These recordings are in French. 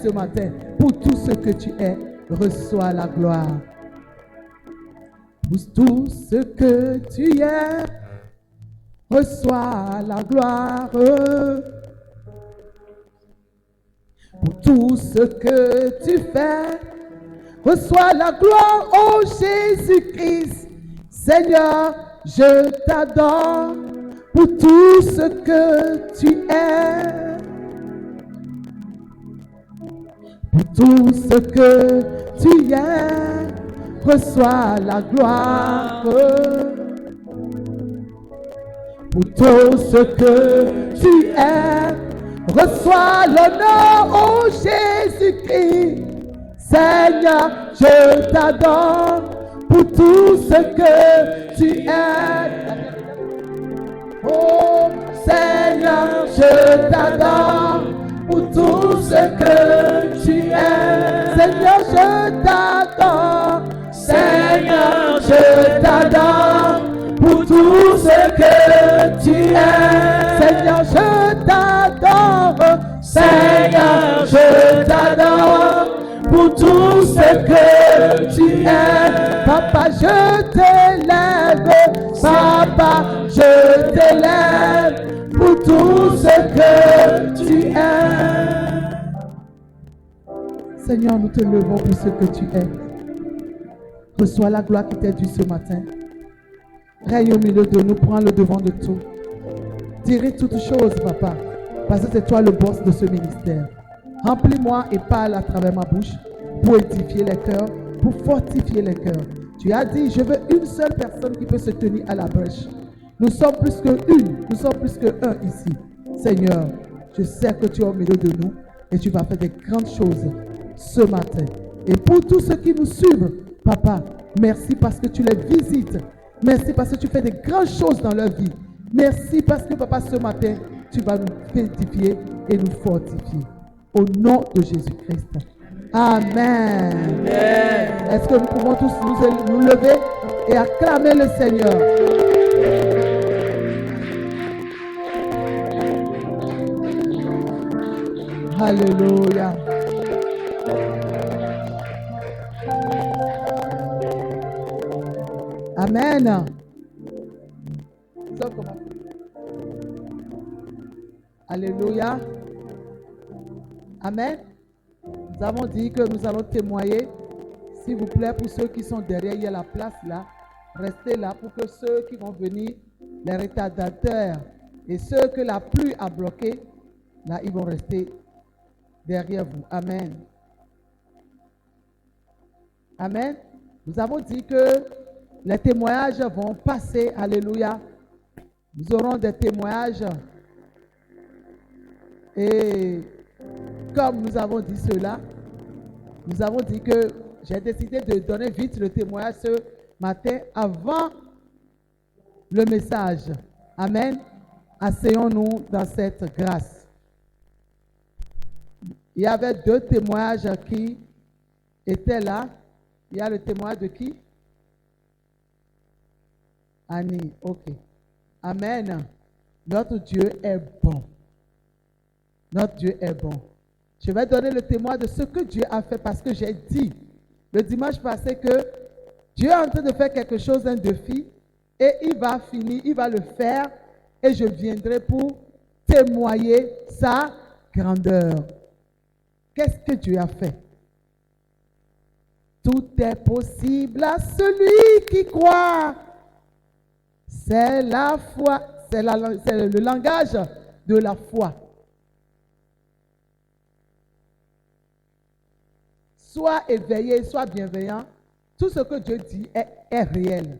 ce matin. Pour tout ce que tu es, reçois la gloire. Pour tout ce que tu es, reçois la gloire. Pour tout ce que tu fais, reçois la gloire, ô Jésus-Christ. Seigneur, je t'adore pour tout ce que tu es. Pour tout ce que tu es, reçois la gloire. Pour tout ce que tu es, reçois l'honneur, ô Jésus-Christ. Seigneur, je t'adore pour tout ce que tu es. Oh Seigneur, je t'adore pour tout ce que tu es. Seigneur, je t'adore. Seigneur, je t'adore pour tout ce que tu es. Seigneur, je t'adore. Seigneur, je t'adore pour tout ce que tu es. Papa, je t'élève. Papa, je t'élève pour tout ce que tu es. Seigneur, nous te levons pour ce que tu es. Reçois la gloire qui t'est due ce matin. Règne au milieu de nous, prends le devant de tout. Dirige toutes choses, Papa, parce que c'est toi le boss de ce ministère. Remplis-moi et parle à travers ma bouche pour édifier les cœurs, pour fortifier les cœurs. Tu as dit, je veux une seule personne qui peut se tenir à la brèche. Nous sommes plus nous sommes plus qu'un ici. Seigneur, je sais que tu es au milieu de nous et tu vas faire des grandes choses ce matin. Et pour tous ceux qui nous suivent, Papa, merci parce que tu les visites. Merci parce que tu fais des grandes choses dans leur vie. Merci parce que, Papa, ce matin, tu vas nous édifier et nous fortifier. Au nom de Jésus-Christ. Amen. Amen. Est-ce que nous pouvons tous nous lever et acclamer le Seigneur? Alléluia. Amen. Alléluia. Amen. Nous avons dit que nous allons témoigner. S'il vous plaît, pour ceux qui sont derrière, il y a la place là. Restez là pour que ceux qui vont venir, les retardateurs et ceux que la pluie a bloqués, là, ils vont rester derrière vous. Amen. Amen. Nous avons dit que les témoignages vont passer. Alléluia. Nous aurons des témoignages. Et comme nous avons dit cela, nous avons dit que j'ai décidé de donner vite le témoignage ce matin avant le message. Amen. Asseyons-nous dans cette grâce. Il y avait 2 témoignages qui étaient là. Il y a le témoignage de qui? Annie. Ok. Amen. Notre Dieu est bon. Notre Dieu est bon. Je vais donner le témoin de ce que Dieu a fait parce que j'ai dit le dimanche passé que Dieu est en train de faire quelque chose, un défi, et il va finir, il va le faire, et je viendrai pour témoigner sa grandeur. Qu'est-ce que Dieu a fait? Tout est possible à celui qui croit. C'est la foi, c'est le langage de la foi. Sois éveillé, sois bienveillant. Tout ce que Dieu dit est réel.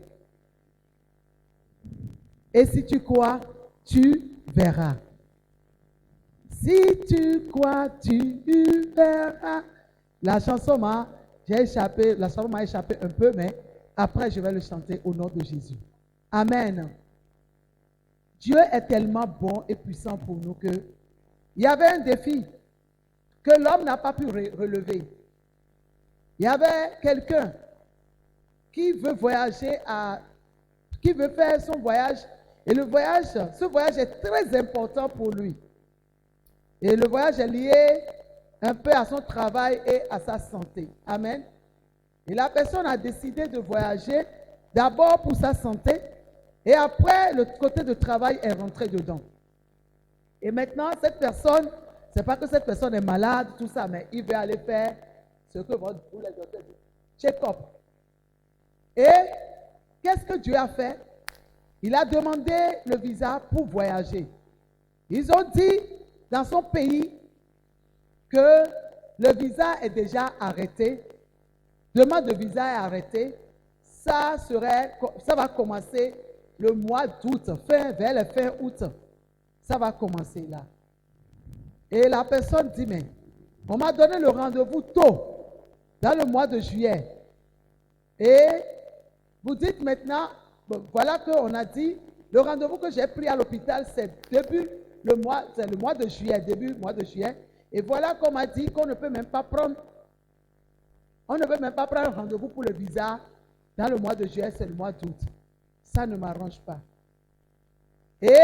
Et si tu crois, tu verras. Si tu crois, tu verras. La chanson m'a échappé un peu, mais après je vais le chanter au nom de Jésus. Amen. Dieu est tellement bon et puissant pour nous que il y avait un défi que l'homme n'a pas pu relever. Il y avait quelqu'un qui veut voyager qui veut faire son voyage. Et ce voyage est très important pour lui. Et le voyage est lié un peu à son travail et à sa santé. Amen. Et la personne a décidé de voyager d'abord pour sa santé et après le côté de travail est rentré dedans. Et maintenant, cette personne, c'est pas que cette personne est malade, tout ça, mais il veut aller faire ce que vous les docteurs disent, check-up. Et qu'est-ce que Dieu a fait? Il a demandé le visa pour voyager. Ils ont dit dans son pays que le visa est déjà arrêté. Demande de visa est arrêtée. Ça va commencer le mois d'août, vers le fin août. Ça va commencer là. Et la personne dit, mais on m'a donné le rendez-vous tôt, dans le mois de juillet. Et vous dites maintenant, bon, voilà qu'on a dit, le rendez-vous que j'ai pris à l'hôpital, c'est le mois de juillet, début mois de juillet. Et voilà qu'on m'a dit qu'on ne peut même pas prendre, un rendez-vous pour le visa dans le mois de juillet, c'est le mois d'août. Ça ne m'arrange pas. Et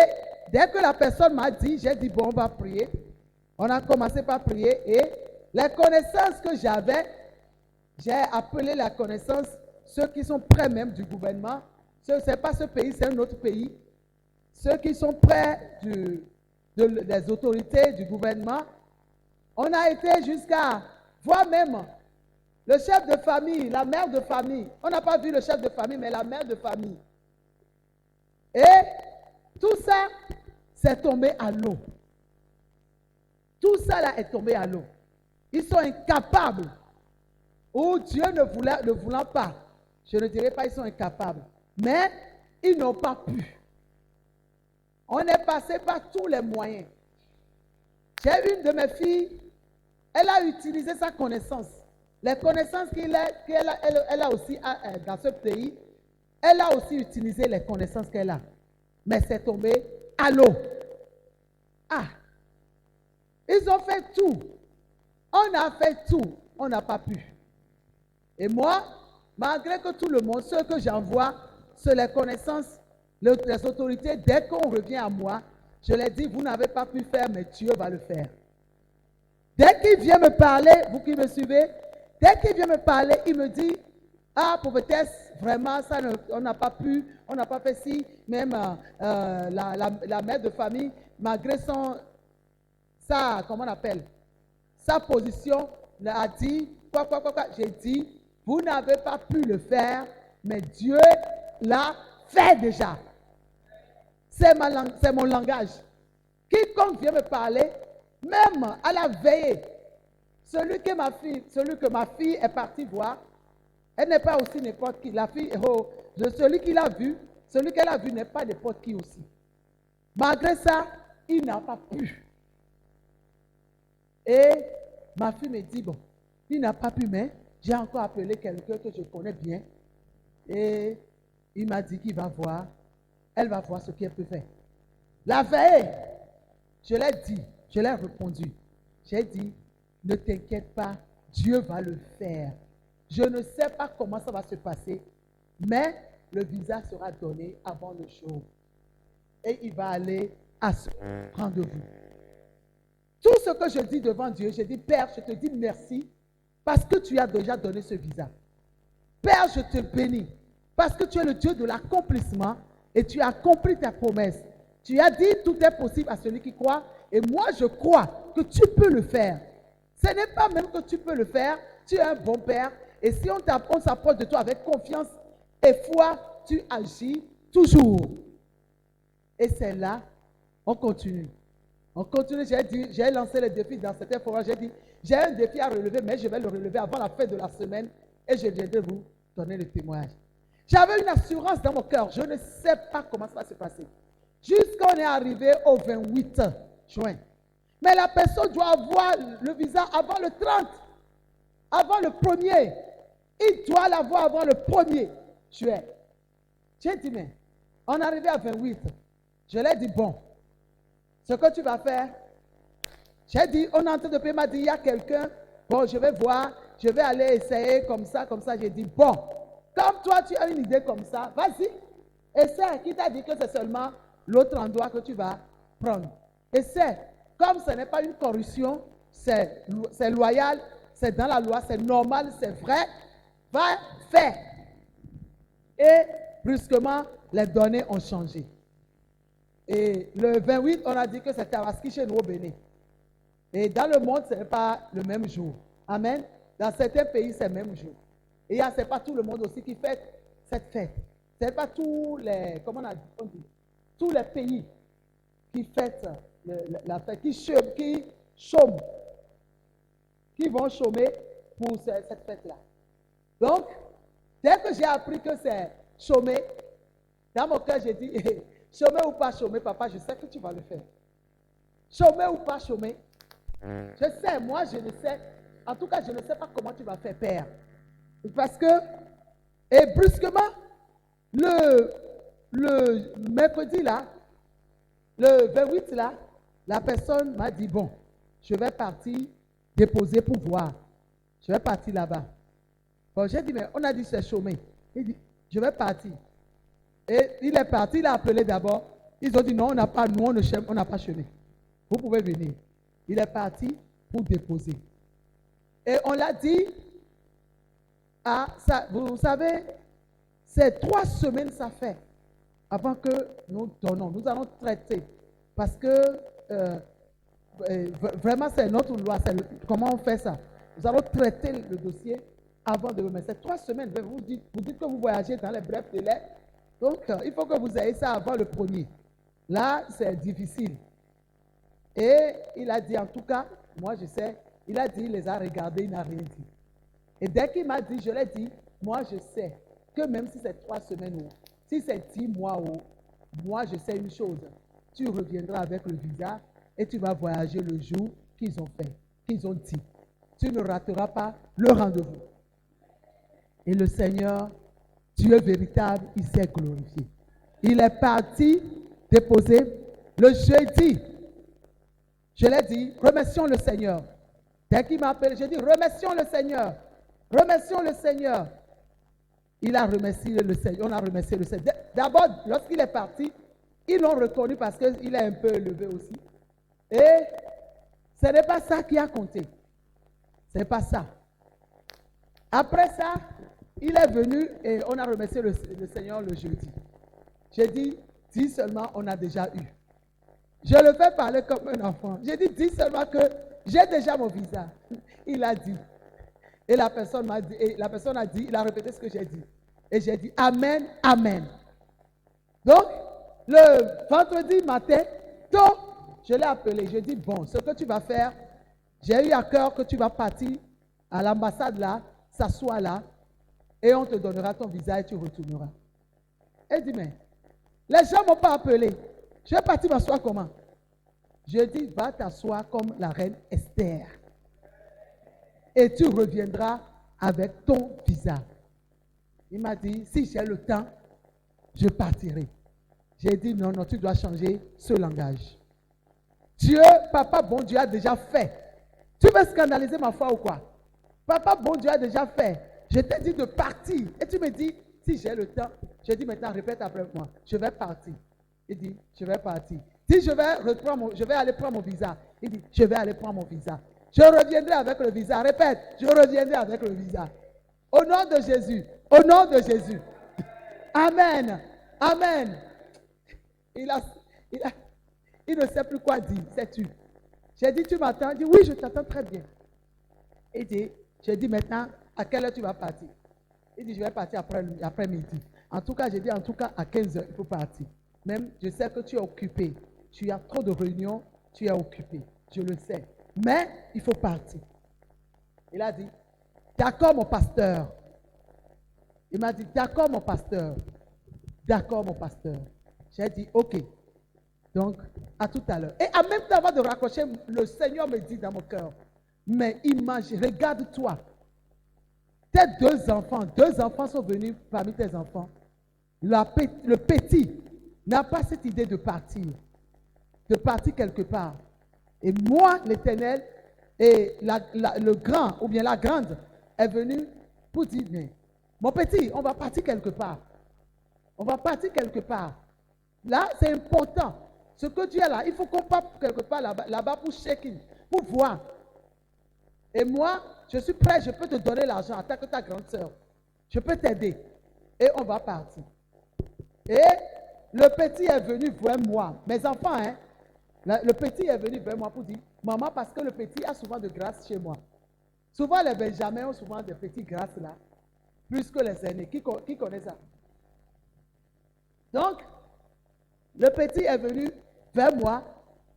dès que la personne m'a dit, j'ai dit, bon, on va prier. On a commencé par prier et les connaissances que j'avais, j'ai appelé la connaissance, ceux qui sont près même du gouvernement. Ce n'est pas ce pays, c'est un autre pays. Ceux qui sont près des autorités du gouvernement. On a été jusqu'à voir même le chef de famille, la mère de famille. On n'a pas vu le chef de famille, mais la mère de famille. Et tout ça, c'est tombé à l'eau. Tout ça là est tombé à l'eau. Ils sont incapables. Ou Dieu ne voulant pas. Je ne dirais pas qu'ils sont incapables. Mais ils n'ont pas pu. On est passé par tous les moyens. J'ai une de mes filles, elle a utilisé sa connaissance. Les connaissances qu'elle a aussi dans ce pays, elle a aussi utilisé les connaissances qu'elle a. Mais c'est tombé à l'eau. Ah! Ils ont fait tout. On a fait tout. On n'a pas pu. Et moi, malgré que tout le monde, ceux que j'envoie, sur les connaissances, les autorités, dès qu'on revient à moi, je leur dis, vous n'avez pas pu faire, mais Dieu va le faire. Dès qu'il vient me parler, vous qui me suivez, dès qu'il vient me parler, il me dit, ah, prophétesse, vraiment, ça on n'a pas pu, on n'a pas fait ci, même la mère de famille, malgré comment on appelle, sa position, a dit, quoi, j'ai dit, vous n'avez pas pu le faire, mais Dieu l'a fait déjà. C'est mon langage. Quiconque vient me parler, même à la veillée, celui que ma fille est partie voir, elle n'est pas aussi n'importe qui. La fille, celui qu'elle a vu n'est pas n'importe qui aussi. Malgré ça, il n'a pas pu. Et ma fille me dit, bon, il n'a pas pu, mais j'ai encore appelé quelqu'un que je connais bien. Et il m'a dit qu'il va voir. Elle va voir ce qu'elle peut faire. La veille, je l'ai dit, je l'ai répondu. J'ai dit, ne t'inquiète pas, Dieu va le faire. Je ne sais pas comment ça va se passer, mais le visa sera donné avant le jour. Et il va aller à ce rendez-vous. Tout ce que je dis devant Dieu, je dis, Père, je te dis merci parce que tu as déjà donné ce visa. Père, je te bénis parce que tu es le Dieu de l'accomplissement et tu as accompli ta promesse. Tu as dit, tout est possible à celui qui croit. Et moi, je crois que tu peux le faire. Ce n'est pas même que tu peux le faire. Tu es un bon Père. Et si on s'approche de toi avec confiance et foi, tu agis toujours. Et c'est là, on continue. On continue, j'ai lancé le défi dans cet forum. J'ai dit, j'ai un défi à relever, mais je vais le relever avant la fin de la semaine. Et je viendrai vous donner le témoignage. J'avais une assurance dans mon cœur. Je ne sais pas comment ça va se passer. Jusqu'à on est arrivé au 28 juin. Mais la personne doit avoir le visa avant le 30. Avant le 1er. Il doit l'avoir avant le 1er juin. J'ai dit, mais on est arrivé à 28. Je lui ai dit, bon, ce que tu vas faire, j'ai dit, on est en train de payer, il m'a dit, il y a quelqu'un, bon, je vais voir, je vais aller essayer comme ça. J'ai dit, bon, comme toi, tu as une idée comme ça, vas-y, essaie. Qui t'a dit que c'est seulement l'autre endroit que tu vas prendre? Essaie. Comme ce n'est pas une corruption, c'est loyal, c'est dans la loi, c'est normal, c'est vrai, va faire. Et brusquement, les données ont changé. Et le 28, on a dit que c'est Tabaski chez nous au Bénin. Et dans le monde, ce n'est pas le même jour. Amen. Dans certains pays, c'est le même jour. Et ce n'est pas tout le monde aussi qui fait cette fête. Ce n'est pas tous les, comment on dit, tous les pays qui fêtent la fête, qui chôment, qui vont chômer pour cette fête-là. Donc, dès que j'ai appris que c'est chômer, dans mon cœur, j'ai dit, chômer ou pas chômer, papa, je sais que tu vas le faire. Chômer ou pas chômer, je sais, moi, je ne sais. En tout cas, je ne sais pas comment tu vas faire, père. Parce que, et brusquement, le mercredi là, le 28 là, la personne m'a dit, bon, je vais partir déposer pour voir. Je vais partir là-bas. Bon, j'ai dit, mais on a dit c'est chômé. Il dit, je vais partir. Et il est parti, il a appelé d'abord. Ils ont dit, non, on n'a pas, nous, on n'a pas chômé. Vous pouvez venir. Il est parti pour déposer. Et on l'a dit, vous savez, c'est 3 semaines ça fait avant que nous donnons. Nous allons traiter. Parce que vraiment, c'est notre loi. Comment on fait ça? Nous allons traiter le dossier avant de remettre. C'est 3 semaines. Vous dites que vous voyagez dans les brefs délais. Donc, il faut que vous ayez ça avant le 1er. Là, c'est difficile. Et il a dit, en tout cas, moi je sais, il a dit, il les a regardés, il n'a rien dit. Et dès qu'il m'a dit, je l'ai dit, moi je sais que même si c'est 3 semaines ou si c'est 10 mois ou moi je sais une chose, tu reviendras avec le visa et tu vas voyager le jour qu'ils ont fait, qu'ils ont dit. Tu ne rateras pas le rendez-vous. Et le Seigneur, Dieu véritable, il s'est glorifié. Il est parti déposer le jeudi. Je l'ai dit, remercions le Seigneur. Dès qu'il m'a appelé, j'ai dit, remercions le Seigneur. Remercions le Seigneur. Il a remercié le Seigneur. On a remercié le Seigneur. D'abord, lorsqu'il est parti, ils l'ont reconnu parce qu'il est un peu élevé aussi. Et ce n'est pas ça qui a compté. Ce n'est pas ça. Après ça, il est venu et on a remercié le Seigneur le jeudi. J'ai dit, dis seulement, on a déjà eu. Je le fais parler comme un enfant. J'ai dit, dis seulement que j'ai déjà mon visa. Il a dit. Et la personne m'a dit, et la personne a dit, il a répété ce que j'ai dit. Et j'ai dit, Amen, Amen. Donc, le vendredi matin, tôt, je l'ai appelé. Je dis, bon, ce que tu vas faire, j'ai eu à cœur que tu vas partir à l'ambassade là, s'asseoir là, et on te donnera ton visa et tu retourneras. Elle dit, mais les gens ne m'ont pas appelé. Je vais partir m'asseoir comment? Je dis, va t'asseoir comme la reine Esther. Et tu reviendras avec ton visa. Il m'a dit, si j'ai le temps, je partirai. J'ai dit, non, non, tu dois changer ce langage. Dieu, papa, bon Dieu a déjà fait. Tu veux scandaliser ma foi ou quoi? Papa, bon Dieu a déjà fait. Je t'ai dit de partir. Et tu me dis, si j'ai le temps, je dis maintenant, répète après moi, je vais partir. Il dit, je vais partir. Si je vais aller prendre mon visa. Il dit, je vais aller prendre mon visa. Je reviendrai avec le visa. Répète, je reviendrai avec le visa. Au nom de Jésus. Au nom de Jésus. Amen. Amen. Il ne sait plus quoi dire. C'est tu. J'ai dit, tu m'attends? Il dit, oui, je t'attends très bien. Il dit, j'ai dit maintenant, à quelle heure tu vas partir? Il dit, je vais partir après-midi. En tout cas, j'ai dit, en tout cas, à 15 heures, il faut partir. Même, je sais que tu es occupé. Tu as trop de réunions, tu es occupé. Je le sais. Mais, il faut partir. Il a dit, d'accord, mon pasteur. Il m'a dit, d'accord, mon pasteur. D'accord, mon pasteur. J'ai dit, ok. Donc, à tout à l'heure. Et en même temps, avant de raccrocher, le Seigneur me dit dans mon cœur, mais imagine, regarde-toi. Tes 2 enfants sont venus parmi tes enfants. Le petit n'a pas cette idée de partir quelque part. Et moi, l'Éternel, et le grand, ou bien la grande, est venue pour dire, mais mon petit, on va partir quelque part. On va partir quelque part. Là, c'est important. Ce que tu es là, il faut qu'on parte quelque part là-bas pour check-in, pour voir. Et moi, je suis prêt, je peux te donner l'argent en tant que ta grande sœur. Je peux t'aider. Et on va partir. Et le petit est venu vers moi. Mes enfants, hein, le petit est venu vers moi pour dire, maman, parce que le petit a souvent de grâce chez moi. Souvent, les Benjamins ont souvent des petites grâces là, plus que les aînés. Qui connaît ça? Donc, le petit est venu vers moi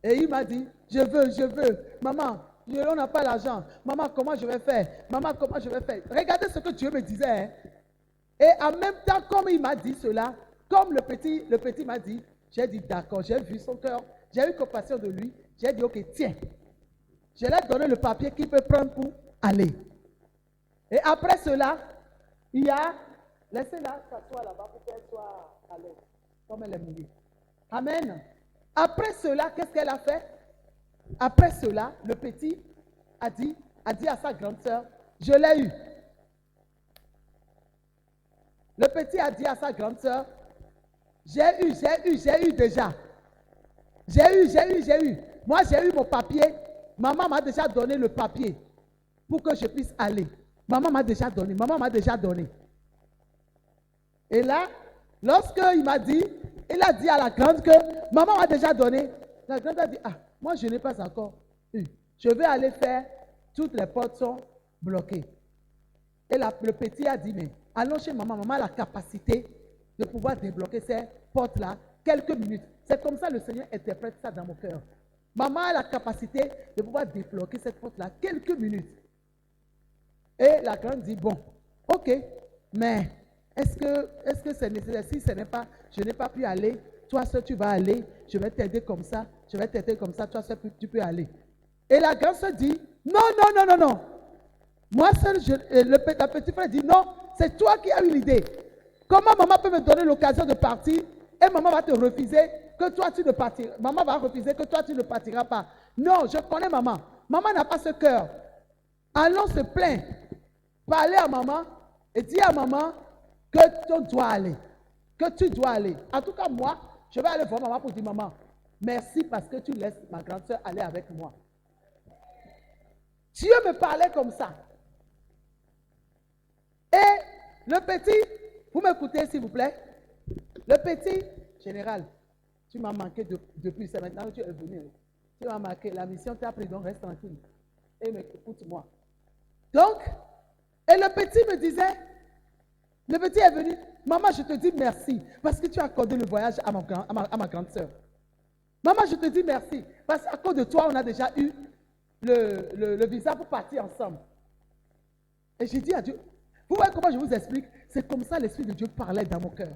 et il m'a dit, je veux. Maman, on n'a pas l'argent. Maman, comment je vais faire? Maman, comment je vais faire? Regardez ce que Dieu me disait. Hein. Et en même temps, comme il m'a dit cela, comme le petit m'a dit, j'ai dit d'accord, j'ai vu son cœur, j'ai eu compassion de lui, j'ai dit ok, tiens. Je lui ai donné le papier qu'il peut prendre pour aller. Et après cela, il y a, laissez-la s'asseoir là-bas pour qu'elle soit à l'aise, comme elle est mouillée. Amen. Après cela, qu'est-ce qu'elle a fait? Après cela, le petit a dit à sa grande sœur, je l'ai eu. Le petit a dit à sa grande sœur, j'ai eu déjà. J'ai eu. Moi, j'ai eu mon papier. Maman m'a déjà donné le papier pour que je puisse aller. Maman m'a déjà donné. Et là, lorsqu'il m'a dit, il a dit à la grande que maman m'a déjà donné. La grande a dit, ah, moi je n'ai pas encore eu. Je vais aller faire, toutes les portes sont bloquées. Et le petit a dit, mais allons chez maman. Maman a la capacité de pouvoir débloquer ces portes-là quelques minutes. C'est comme ça le Seigneur interprète ça dans mon cœur. Maman a la capacité de pouvoir débloquer cette porte-là quelques minutes. Et la grande dit, bon, ok, mais est-ce que c'est nécessaire? Si ce n'est pas, je n'ai pas pu aller, toi seul tu vas aller, je vais t'aider comme ça, toi seul tu peux aller. Et la grande se dit, non. Moi seul, la petite frère dit, non, c'est toi qui as eu l'idée. Comment maman peut me donner l'occasion de partir et maman va te refuser que toi tu ne partiras. Maman va refuser que toi tu ne partiras pas. Non, je connais maman. Maman n'a pas ce cœur. Allons se plaindre. Parler à maman et dire à maman que tu dois aller. Que tu dois aller. En tout cas, moi, je vais aller voir maman pour dire, maman, merci parce que tu laisses ma grande soeur aller avec moi. Dieu me parlait comme ça. Et le petit, vous m'écoutez s'il vous plaît? Le petit, général, tu m'as manqué depuis, c'est maintenant que tu es venu. Tu m'as marqué, la mission t'a pris, donc reste tranquille. Et écoute-moi. Donc, et le petit me disait, le petit est venu, maman, je te dis merci parce que tu as accordé le voyage à ma grande soeur. Maman, je te dis merci parce qu'à cause de toi, on a déjà eu le visa pour partir ensemble. Et j'ai dit à Dieu, vous voyez comment je vous explique? C'est comme ça l'Esprit de Dieu parlait dans mon cœur.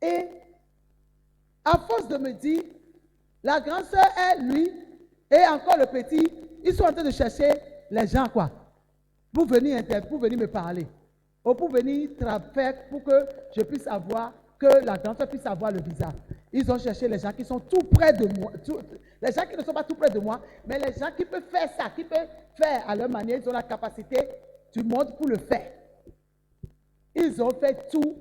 Et à force de me dire, la grande soeur est lui et encore le petit, ils sont en train de chercher les gens quoi, pour venir me parler, ou pour venir faire pour que je puisse avoir, que la grande soeur puisse avoir le visa. Ils ont cherché les gens qui sont tout près de moi, les gens qui ne sont pas tout près de moi, mais les gens qui peuvent faire ça, qui peuvent faire à leur manière, ils ont la capacité du monde pour le faire. Ils ont fait tout.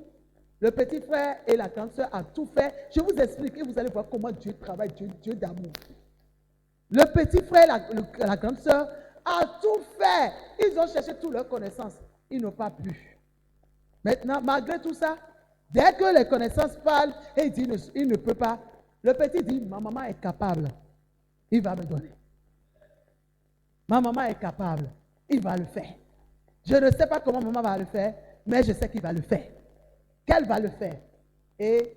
Le petit frère et la grande soeur ont tout fait. Je vous explique et vous allez voir comment Dieu travaille, Dieu d'amour. Le petit frère et la grande soeur ont tout fait. Ils ont cherché toutes leurs connaissances. Ils n'ont pas pu. Maintenant, malgré tout ça, dès que les connaissances parlent et il dit il ne peut pas, le petit dit, ma maman est capable. Il va me donner. Ma maman est capable. Il va le faire. Je ne sais pas comment maman va le faire, mais je sais qu'il va le faire. Qu'elle va le faire. Et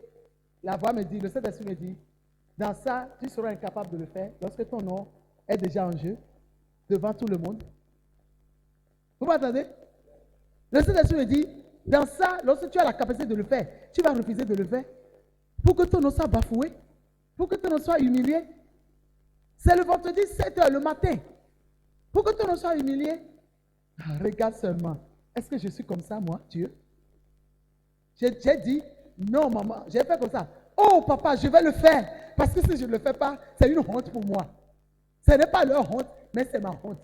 la voix me dit, le Saint-Esprit me dit, dans ça, tu seras incapable de le faire lorsque ton nom est déjà en jeu devant tout le monde. Vous m'entendez? Le Saint-Esprit me dit, dans ça, lorsque tu as la capacité de le faire, tu vas refuser de le faire pour que ton nom soit bafoué, pour que ton nom soit humilié. C'est le vendredi 7h le matin. Pour que ton nom soit humilié. Regarde seulement. Est-ce que je suis comme ça, moi, Dieu? J'ai dit, non, maman, j'ai fait comme ça. Oh, papa, je vais le faire. Parce que si je ne le fais pas, c'est une honte pour moi. Ce n'est pas leur honte, mais c'est ma honte.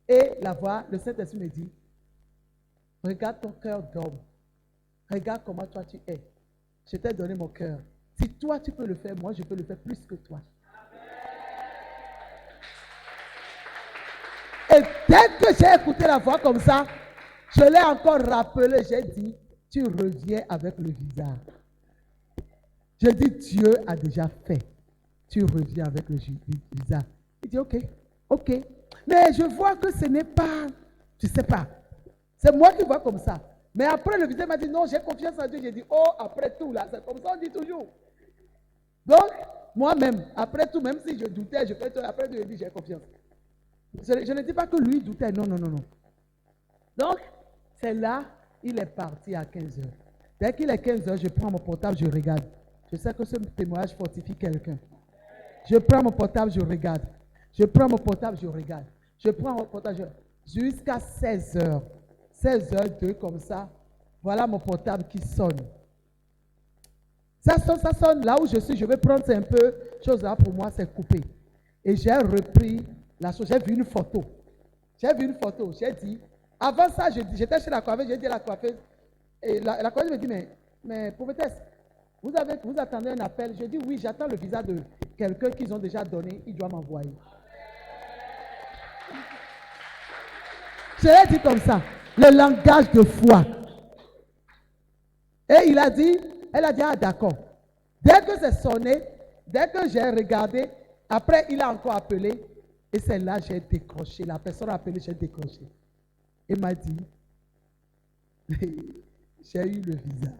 Et la voix, le Saint-Esprit me dit, regarde ton cœur d'homme. Regarde comment toi tu es. Je t'ai donné mon cœur. Si toi tu peux le faire, moi je peux le faire plus que toi. Et dès que j'ai écouté la voix comme ça, je l'ai encore rappelé. J'ai dit, tu reviens avec le visa. Je dis, Dieu a déjà fait. Tu reviens avec le visa. Il dit, ok. Mais je vois que ce n'est pas, je ne sais pas. C'est moi qui vois comme ça. Mais après, le visa m'a dit, non, j'ai confiance en Dieu. J'ai dit, oh, après tout, là, c'est comme ça, on dit toujours. Donc, moi-même, après tout, même si je doutais, après, je dis, j'ai confiance. Je ne dis pas que lui doutait, non. Donc, c'est là, il est parti à 15 heures. Dès qu'il est 15 heures, je prends mon portable, je regarde. Je sais que ce témoignage fortifie quelqu'un. Je prends mon portable, je regarde. Je prends mon portable, je regarde. Je prends mon portable, jusqu'à 16 heures. 16 heures 2 comme ça. Voilà mon portable qui sonne. Ça sonne. Là où je suis, je vais prendre un peu. Chose là pour moi, c'est coupé. Et j'ai repris la chose. J'ai vu une photo. J'ai dit, avant ça, j'étais chez la coiffeuse, j'ai dit à la coiffeuse. Et la coiffeuse me dit, mais prophétesse, vous attendez un appel? Je dis, oui, j'attends le visa de quelqu'un qu'ils ont déjà donné. Il doit m'envoyer. Je l'ai dit comme ça. Le langage de foi. Et elle a dit, ah d'accord. Dès que c'est sonné, dès que j'ai regardé, après il a encore appelé, et c'est là que j'ai décroché. La personne a appelé, j'ai décroché. Il m'a dit, j'ai eu le visa.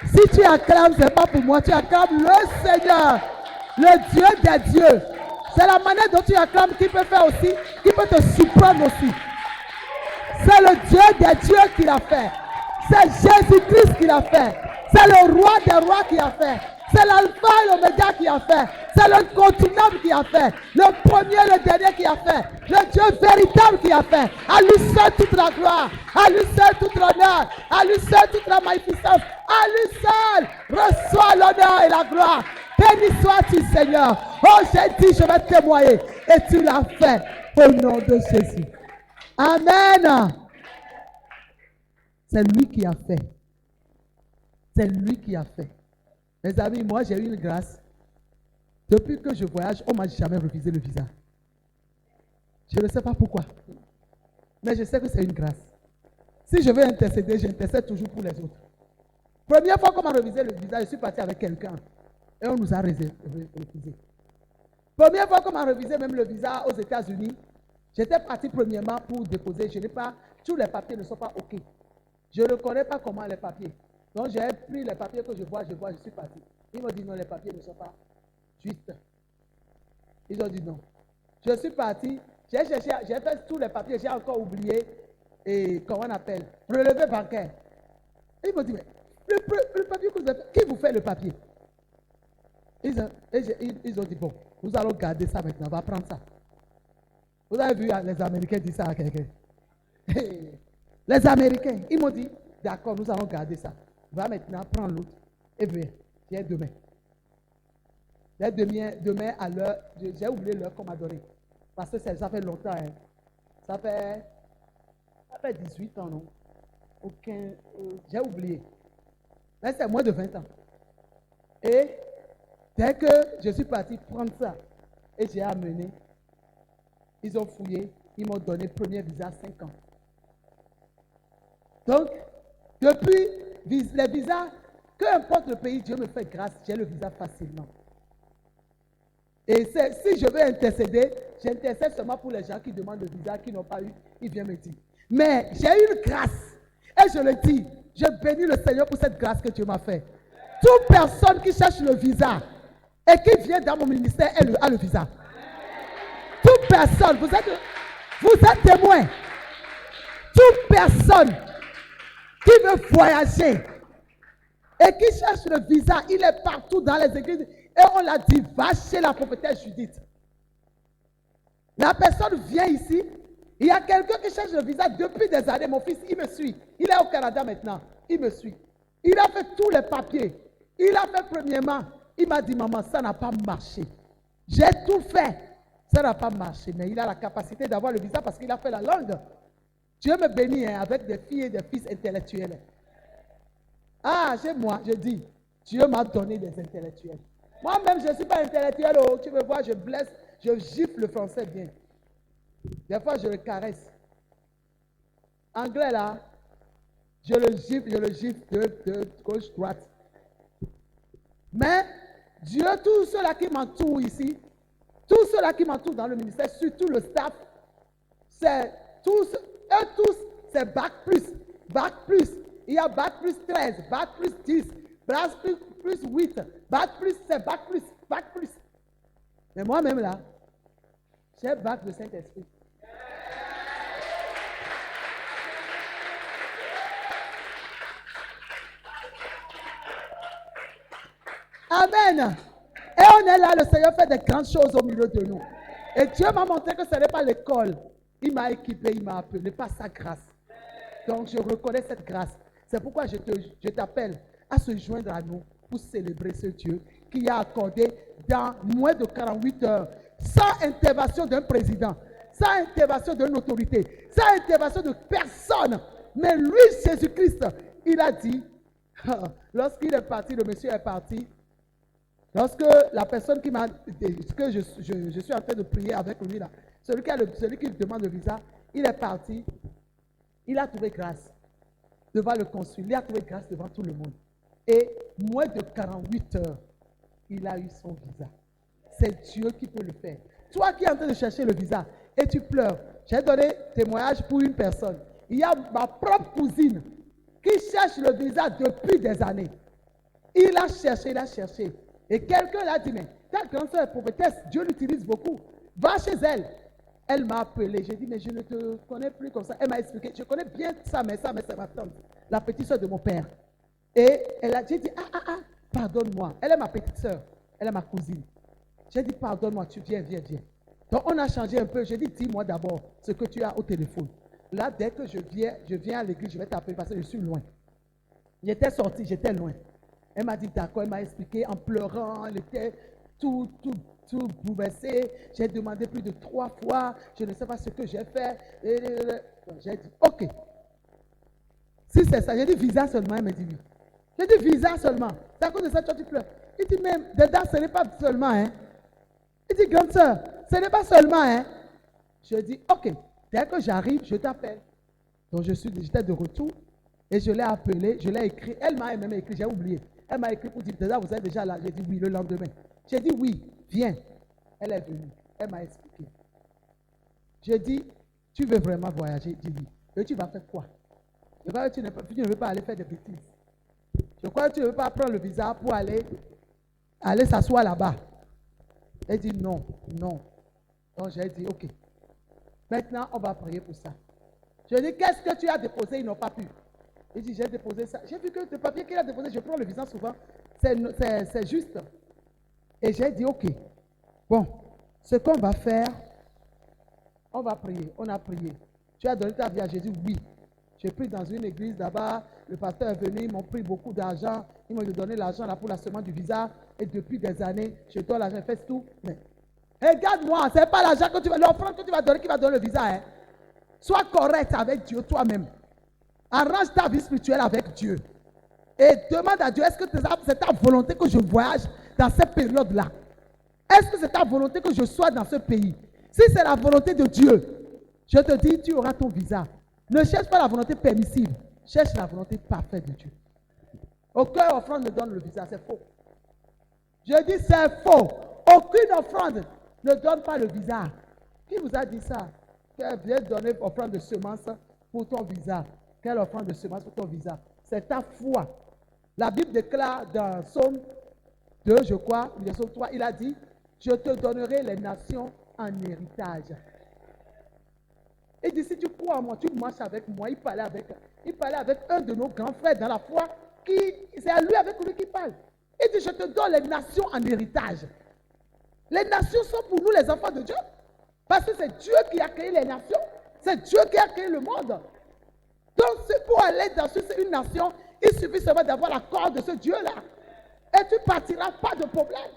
Si tu acclames, ce n'est pas pour moi, tu acclames le Seigneur, le Dieu des dieux. C'est la manière dont tu acclames qui peut faire aussi, qui peut te surprendre aussi. C'est le Dieu des dieux qui l'a fait. C'est Jésus-Christ qui l'a fait. C'est le roi des rois qui a fait. C'est l'alpha et l'oméga qui a fait. C'est l'incontournable qui a fait. Le premier et le dernier qui a fait. Le Dieu véritable qui a fait. À lui seul toute la gloire. À lui seul tout l'honneur. À lui seul toute la magnificence. À lui seul reçois l'honneur et la gloire. Béni sois-tu, Seigneur. Oh, j'ai dit, je vais témoigner. Et tu l'as fait au nom de Jésus. Amen. C'est lui qui a fait. C'est lui qui a fait. Mes amis, moi j'ai eu une grâce. Depuis que je voyage, on ne m'a jamais refusé le visa. Je ne sais pas pourquoi. Mais je sais que c'est une grâce. Si je veux intercéder, j'intercède toujours pour les autres. Première fois qu'on m'a refusé le visa, je suis parti avec quelqu'un. Et on nous a refusé. Première fois qu'on m'a refusé même le visa aux États-Unis, j'étais parti premièrement pour déposer. Je n'ai pas, tous les papiers ne sont pas OK. Je ne connais pas comment les papiers. Donc j'ai pris les papiers que je vois, je suis parti. Ils m'ont dit non, les papiers ne sont pas justes. Ils ont dit non. Je suis parti, j'ai cherché, j'ai fait tous les papiers, j'ai encore oublié, et comment on appelle, relevé bancaire. Ils m'ont dit, mais le papier que vous avez fait, qui vous fait le papier? Ils ont dit, bon, nous allons garder ça maintenant, on va prendre ça. Vous avez vu les Américains dire ça à quelqu'un? Les Américains, ils m'ont dit, d'accord, nous allons garder ça. On va maintenant prendre l'autre et viens demain. Demain à l'heure, j'ai oublié l'heure qu'on m'a donnée. Parce que ça fait longtemps. Hein. Ça fait 18 ans, non? J'ai oublié. Mais c'est moins de 20 ans. Et dès que je suis parti prendre ça et j'ai amené, ils ont fouillé, ils m'ont donné premier visa 5 ans. Donc, depuis les visas, peu importe le pays, Dieu me fait grâce, j'ai le visa facilement. Et si je veux intercéder, j'intercède seulement pour les gens qui demandent le visa, qui n'ont pas eu, ils viennent me dire. Mais j'ai eu une grâce. Et je le dis, je bénis le Seigneur pour cette grâce que Dieu m'a fait. Toute personne qui cherche le visa et qui vient dans mon ministère, elle a le visa. Toute personne, vous êtes témoin. Toute personne qui veut voyager et qui cherche le visa, il est partout dans les églises. Et on l'a dit, va chez la prophétesse Judith. La personne vient ici. Il y a quelqu'un qui cherche le visa depuis des années. Mon fils, il me suit. Il est au Canada maintenant. Il me suit. Il a fait tous les papiers. Il a fait premièrement. Il m'a dit, maman, ça n'a pas marché. J'ai tout fait. Ça n'a pas marché. Mais il a la capacité d'avoir le visa parce qu'il a fait la langue. Dieu me bénit avec des filles et des fils intellectuels. Ah, chez moi, je dis, Dieu m'a donné des intellectuels. Moi-même, je ne suis pas intellectuel. Oh, tu me vois, je blesse, je gifle le français bien. Des fois, je le caresse. Anglais, là, je le gifle de gauche, droite. Mais Dieu, tous ceux-là qui m'entourent ici, tous ceux-là qui m'entourent dans le ministère, surtout le staff, c'est tous, eux tous, c'est bac plus, bac plus. Il y a bac plus 13, bac plus 10, bac plus 8, bac plus, c'est bac plus, bac plus. Mais moi-même là, j'ai bac de Saint-Esprit. Amen. Et on est là, le Seigneur fait des grandes choses au milieu de nous. Et Dieu m'a montré que ce n'est pas l'école. Il m'a équipé, il m'a appelé, pas sa grâce. Donc je reconnais cette grâce. C'est pourquoi je t'appelle à se joindre à nous pour célébrer ce Dieu qui a accordé dans moins de 48 heures, sans intervention d'un président, sans intervention d'une autorité, sans intervention de personne. Mais lui, Jésus-Christ, il a dit, lorsqu'il est parti, le monsieur est parti, lorsque la personne qui m'a, que je suis en train de prier avec lui là, celui qui demande le visa, il est parti, il a trouvé grâce devant le consul, il a trouvé grâce devant tout le monde. Et moins de 48 heures, il a eu son visa. C'est Dieu qui peut le faire. Toi qui es en train de chercher le visa et tu pleures, j'ai donné témoignage pour une personne. Il y a ma propre cousine qui cherche le visa depuis des années. Il a cherché. Et quelqu'un l'a dit, mais ta grande soeur est prophétesse, Dieu l'utilise beaucoup. Va chez elle. Elle m'a appelé. J'ai dit, mais je ne te connais plus comme ça. Elle m'a expliqué, je connais bien ça, mais c'est ma tante, la petite soeur de mon père. Et j'ai dit, pardonne-moi. Elle est ma petite soeur. Elle est ma cousine. J'ai dit, pardonne-moi, tu viens. Donc, on a changé un peu. J'ai dit, dis-moi d'abord ce que tu as au téléphone. Là, dès que je viens à l'église, je vais t'appeler parce que je suis loin. J'étais sorti, j'étais loin. Elle m'a dit, d'accord, elle m'a expliqué en pleurant. Elle était tout bouleversée. J'ai demandé plus de 3 fois. Je ne sais pas ce que j'ai fait. J'ai dit, ok. Si c'est ça, j'ai dit visa seulement. Elle m'a dit oui. J'ai dit visa seulement. C'est à cause de ça que tu pleures. Il dit, même, dedans, ce n'est pas seulement, hein. Il dit, grande soeur, ce n'est pas seulement, hein. Je dis, ok, dès que j'arrive, je t'appelle. Donc, j'étais de retour et je l'ai appelé, je l'ai écrit. Elle m'a même écrit, j'ai oublié. Elle m'a écrit pour dire, vous êtes déjà là. J'ai dit oui le lendemain. J'ai dit oui, viens. Elle est venue. Elle m'a expliqué. J'ai dit, tu veux vraiment voyager? J'ai dit oui. Et tu vas faire quoi? Je crois que tu ne veux pas aller faire des bêtises. Je crois que tu ne veux pas prendre le visa pour aller s'asseoir là-bas. Elle dit non. Donc j'ai dit ok. Maintenant, on va prier pour ça. Je dis, qu'est-ce que tu as déposé? Ils n'ont pas pu. Il dit, j'ai déposé ça. J'ai vu que le papier qu'il a déposé, je prends le visa souvent, c'est juste. Et j'ai dit, ok. Bon, ce qu'on va faire, on va prier. On a prié. Tu as donné ta vie à Jésus? Oui. J'ai pris dans une église là-bas. Le pasteur est venu, ils m'ont pris beaucoup d'argent. Ils m'ont donné l'argent là pour la semaine du visa. Et depuis des années, je donne l'argent, je fais tout. Mais regarde-moi, ce n'est pas l'argent que tu vas, l'offrande que tu vas donner qui va donner le visa. Hein. Sois correct avec Dieu toi-même. Arrange ta vie spirituelle avec Dieu. Et demande à Dieu, est-ce que c'est ta volonté que je voyage dans cette période-là? Est-ce que c'est ta volonté que je sois dans ce pays? Si c'est la volonté de Dieu, je te dis, tu auras ton visa. Ne cherche pas la volonté permissive. Cherche la volonté parfaite de Dieu. Aucune offrande ne donne le visa, c'est faux. Je dis c'est faux. Aucune offrande ne donne pas le visa. Qui vous a dit ça? Viens donner offrande de semence pour ton visa. Quelle offrande de semence pour ton visa? C'est ta foi. La Bible déclare dans Psaume 2, je crois, ou Psaume 3, il a dit, je te donnerai les nations en héritage. Il dit, si tu crois en moi, tu marches avec moi. Il parlait avec un de nos grands frères dans la foi, c'est à lui avec lui qu'il parle. Il dit, je te donne les nations en héritage. Les nations sont pour nous les enfants de Dieu. Parce que c'est Dieu qui a créé les nations. C'est Dieu qui a créé le monde. Donc, c'est pour aller dans une nation, il suffit seulement d'avoir l'accord de ce Dieu-là. Et tu ne partiras pas de problème.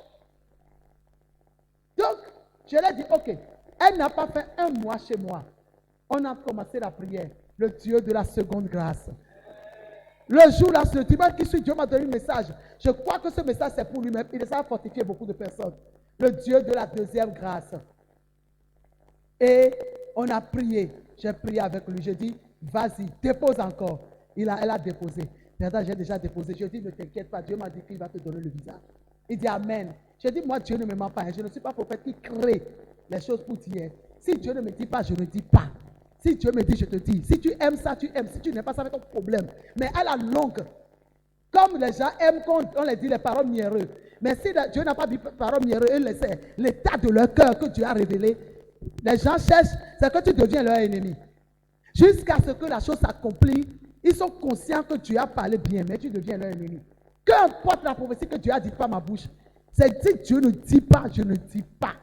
Donc, je lui ai dit, ok, elle n'a pas fait un mois chez moi. On a commencé la prière. Le Dieu de la seconde grâce. Le jour là, ce dimanche qui suit, Dieu m'a donné un message. Je crois que ce message c'est pour lui-même. Il a fortifié beaucoup de personnes. Le Dieu de la deuxième grâce. Et on a prié. J'ai prié avec lui. Je dis, vas-y, dépose encore. Elle a déposé. Maintenant, j'ai déjà déposé. Je dis, ne t'inquiète pas. Dieu m'a dit qu'il va te donner le visa. Il dit, amen. Je dis, moi, Dieu ne me ment pas. Je ne suis pas prophète qui crée les choses pour dire. Si Dieu ne me dit pas, je ne dis pas. Si Dieu me dit, je te dis. Si tu aimes ça, tu aimes. Si tu n'aimes pas ça, c'est ton problème. Mais à la longue, comme les gens aiment quand on les dit les paroles mielleuses. Mais si Dieu n'a pas dit paroles mielleuses, c'est l'état de leur cœur que Dieu a révélé. Les gens cherchent, c'est que tu deviens leur ennemi. Jusqu'à ce que la chose s'accomplisse, ils sont conscients que Dieu a parlé bien, mais tu deviens leur ennemi. Qu'importe la prophétie que Dieu a dit par ma bouche, c'est dit Dieu ne dit pas, je ne dis pas.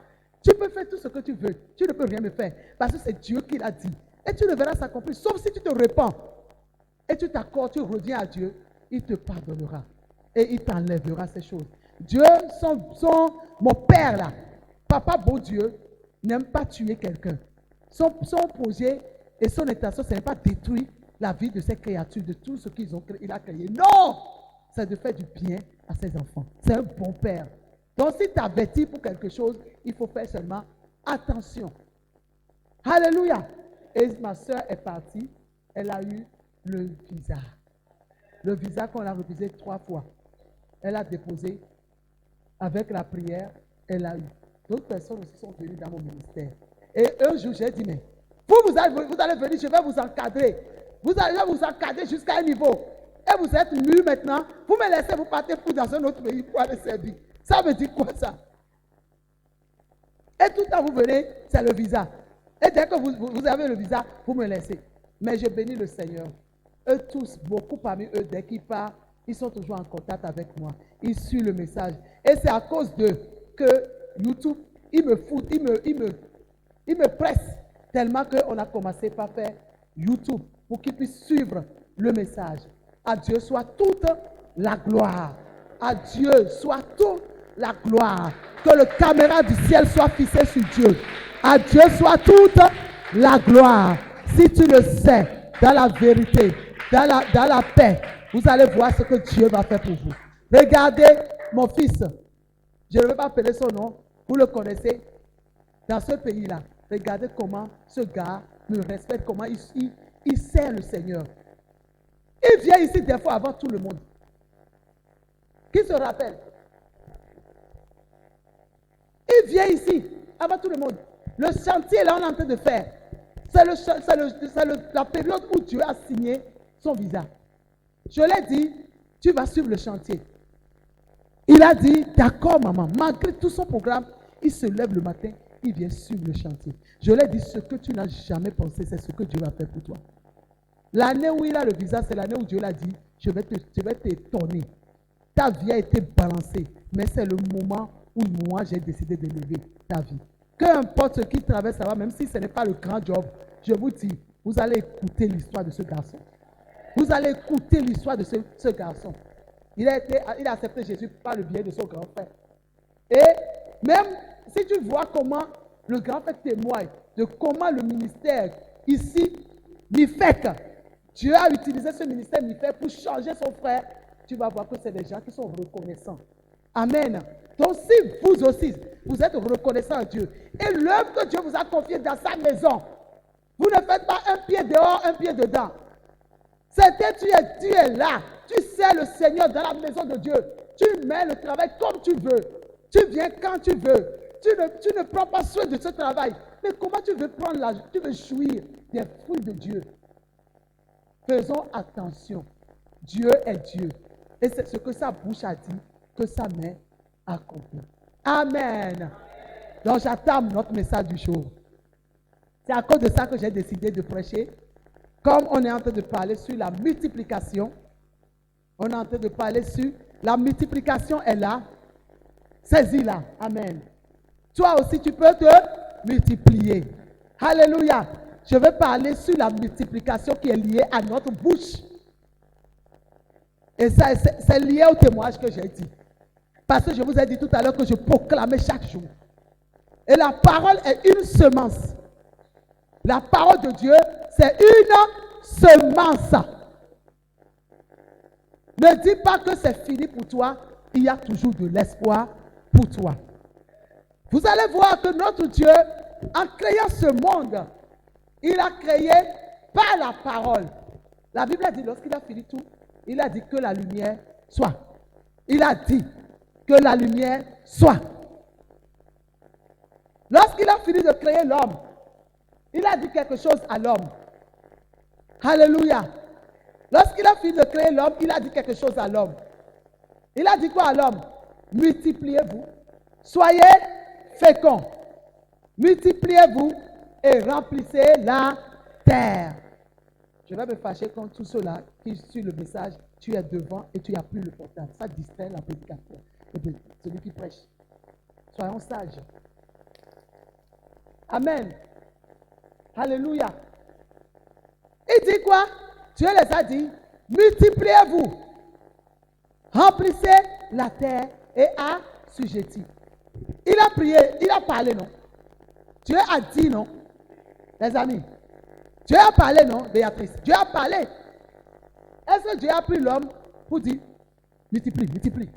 Tu peux faire tout ce que tu veux, tu ne peux rien me faire, parce que c'est Dieu qui l'a dit. Et tu le verras s'accomplir, sauf si tu te répands. Et tu t'accordes, tu reviens à Dieu, il te pardonnera. Et il t'enlèvera ces choses. Dieu, mon père là, papa bon Dieu, n'aime pas tuer quelqu'un. Son projet et son intention, ce n'est pas détruire la vie de ces créatures, de tout ce qu'il a créé. Non! C'est de faire du bien à ses enfants. C'est un bon père. Donc, si tu avertis pour quelque chose, il faut faire seulement attention. Alléluia! Et ma soeur est partie. Elle a eu le visa. Le visa qu'on a refusé 3 fois. Elle a déposé avec la prière. Elle a eu. D'autres personnes aussi sont venues dans mon ministère. Et un jour, j'ai dit, mais vous allez venir, je vais vous encadrer. Vous allez vous encadrer jusqu'à un niveau. Et vous êtes mûrs maintenant. Vous me laissez vous partir pour dans un autre pays pour aller servir. Ça veut dire quoi ça? Et tout le temps vous venez, c'est le visa. Et dès que vous avez le visa, vous me laissez. Mais je bénis le Seigneur. Eux tous, beaucoup parmi eux, dès qu'ils partent, ils sont toujours en contact avec moi. Ils suivent le message. Et c'est à cause d'eux que YouTube, il me presse tellement qu'on a commencé par faire YouTube pour qu'ils puissent suivre le message. À Dieu soit toute la gloire. À Dieu soit toute la gloire. Que le caméra du ciel soit fixé sur Dieu. À Dieu soit toute la gloire. Si tu le sais, dans la vérité, dans la paix, vous allez voir ce que Dieu va faire pour vous. Regardez mon fils. Je ne vais pas appeler son nom. Vous le connaissez. Dans ce pays-là, regardez comment ce gars me respecte, comment il sert le Seigneur. Il vient ici des fois avant tout le monde. Qui se rappelle? Il vient ici avant tout le monde. Le chantier là, on est en train de faire. C'est la période où Dieu a signé son visa. Je l'ai dit, tu vas suivre le chantier. Il a dit, d'accord maman, malgré tout son programme, il se lève le matin, il vient suivre le chantier. Je l'ai dit, ce que tu n'as jamais pensé, c'est ce que Dieu va faire pour toi. L'année où il a le visa, c'est l'année où Dieu l'a dit, je vais t'étonner. Ta vie a été balancée, mais c'est le moment où moi j'ai décidé d'élever ta vie. Qu'importe ce qui traverse là-bas, même si ce n'est pas le grand job, je vous dis, vous allez écouter l'histoire de ce garçon. Vous allez écouter l'histoire de ce garçon. Il a accepté Jésus par le biais de son grand frère. Et même si tu vois comment le grand frère témoigne de comment le ministère ici, MIFEC, Dieu a utilisé ce ministère MIFEC pour changer son frère, tu vas voir que c'est des gens qui sont reconnaissants. Amen. Donc si vous aussi, vous êtes reconnaissants à Dieu, et l'œuvre que Dieu vous a confiée dans sa maison, vous ne faites pas un pied dehors, un pied dedans. C'était tu es là, tu sers le Seigneur dans la maison de Dieu. Tu mets le travail comme tu veux. Tu viens quand tu veux. Tu ne prends pas soin de ce travail. Mais comment tu veux tu veux jouir des fruits de Dieu? Faisons attention. Dieu est Dieu. Et c'est ce que sa bouche a dit, que sa main a accompli. Amen. Donc j'attends notre message du jour. C'est à cause de ça que j'ai décidé de prêcher. Comme on est en train de parler sur la multiplication, on est en train de parler sur la multiplication est là. Saisis-la. Amen. Toi aussi, tu peux te multiplier. Alléluia. Je vais parler sur la multiplication qui est liée à notre bouche. Et ça, c'est lié au témoignage que j'ai dit. Parce que je vous ai dit tout à l'heure que je proclamais chaque jour. Et la parole est une semence. La parole de Dieu, c'est une semence. Ne dis pas que c'est fini pour toi. Il y a toujours de l'espoir pour toi. Vous allez voir que notre Dieu, en créant ce monde, il a créé par la parole. La Bible a dit, lorsqu'il a fini tout, il a dit que la lumière soit. Il a dit que la lumière soit. Lorsqu'il a fini de créer l'homme, il a dit quelque chose à l'homme. Alléluia. Lorsqu'il a fini de créer l'homme, il a dit quelque chose à l'homme. Il a dit quoi à l'homme? Multipliez-vous, soyez féconds, multipliez-vous et remplissez la terre. Je vais me fâcher contre tous ceux-là qui suivent le message, tu es devant et tu n'as plus le portable. Ça distrait la prédicateur, celui qui prêche. Soyons sages. Amen. Alléluia. Il dit quoi? Dieu les a dit, multipliez-vous, remplissez la terre et assujettis. Il a prié, il a parlé, non? Dieu a dit, non? Les amis, Dieu a parlé, non, Béatrice? Dieu a parlé. Est-ce que Dieu a pris l'homme pour dire, multiplie, multiplie?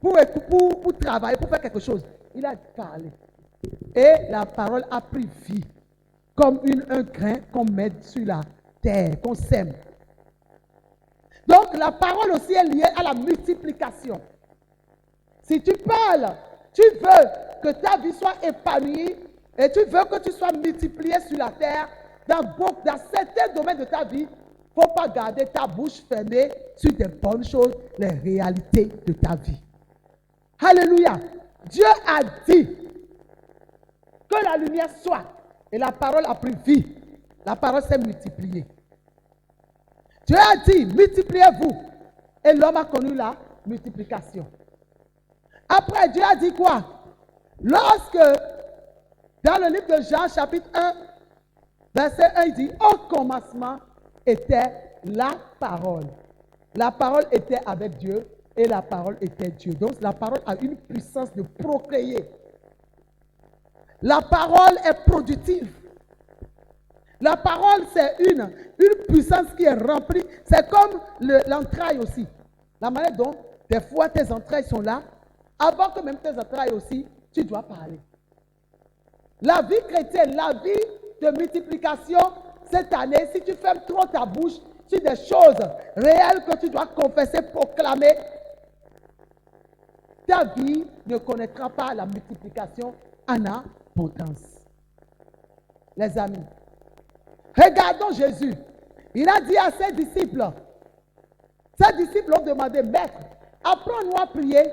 Pour travailler, pour faire quelque chose. Il a parlé. Et la parole a pris vie. Comme un grain qu'on met sur la terre, qu'on sème. Donc la parole aussi est liée à la multiplication. Si tu parles, tu veux que ta vie soit épanouie et tu veux que tu sois multiplié sur la terre, dans certains domaines de ta vie, il ne faut pas garder ta bouche fermée sur des bonnes choses, les réalités de ta vie. Alléluia. Dieu a dit que la lumière soit. Et la parole a pris vie. La parole s'est multipliée. Dieu a dit, multipliez-vous. Et l'homme a connu la multiplication. Après, Dieu a dit quoi? Lorsque, dans le livre de Jean, chapitre 1, verset 1, il dit, au commencement était la parole. La parole était avec Dieu et la parole était Dieu. Donc, la parole a une puissance de procréer. La parole est productive. La parole, c'est une puissance qui est remplie. C'est comme l'entraille aussi. La manière dont, des fois, tes entrailles sont là. Avant que même tes entrailles aussi, tu dois parler. La vie chrétienne, la vie de multiplication, cette année, si tu fermes trop ta bouche sur des choses réelles que tu dois confesser, proclamer, ta vie ne connaîtra pas la multiplication en abondance. Les amis, regardons Jésus. Il a dit à ses disciples ont demandé, Maître, apprends-nous à prier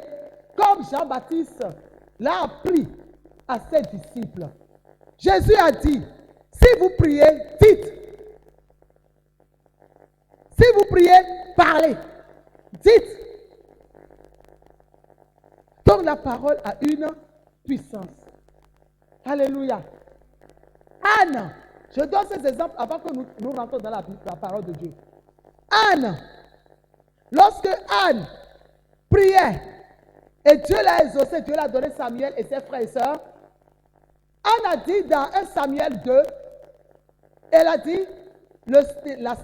comme Jean-Baptiste l'a appris à ses disciples. Jésus a dit, si vous priez, dites. Si vous priez, parlez. Dites. Donc la parole a une puissance. Alléluia. Anne, je donne ces exemples avant que nous rentrons dans la parole de Dieu. Anne, lorsque Anne priait, et Dieu l'a exaucé, Dieu l'a donné Samuel et ses frères et sœurs, Anne a dit dans 1 Samuel 2, elle a dit, la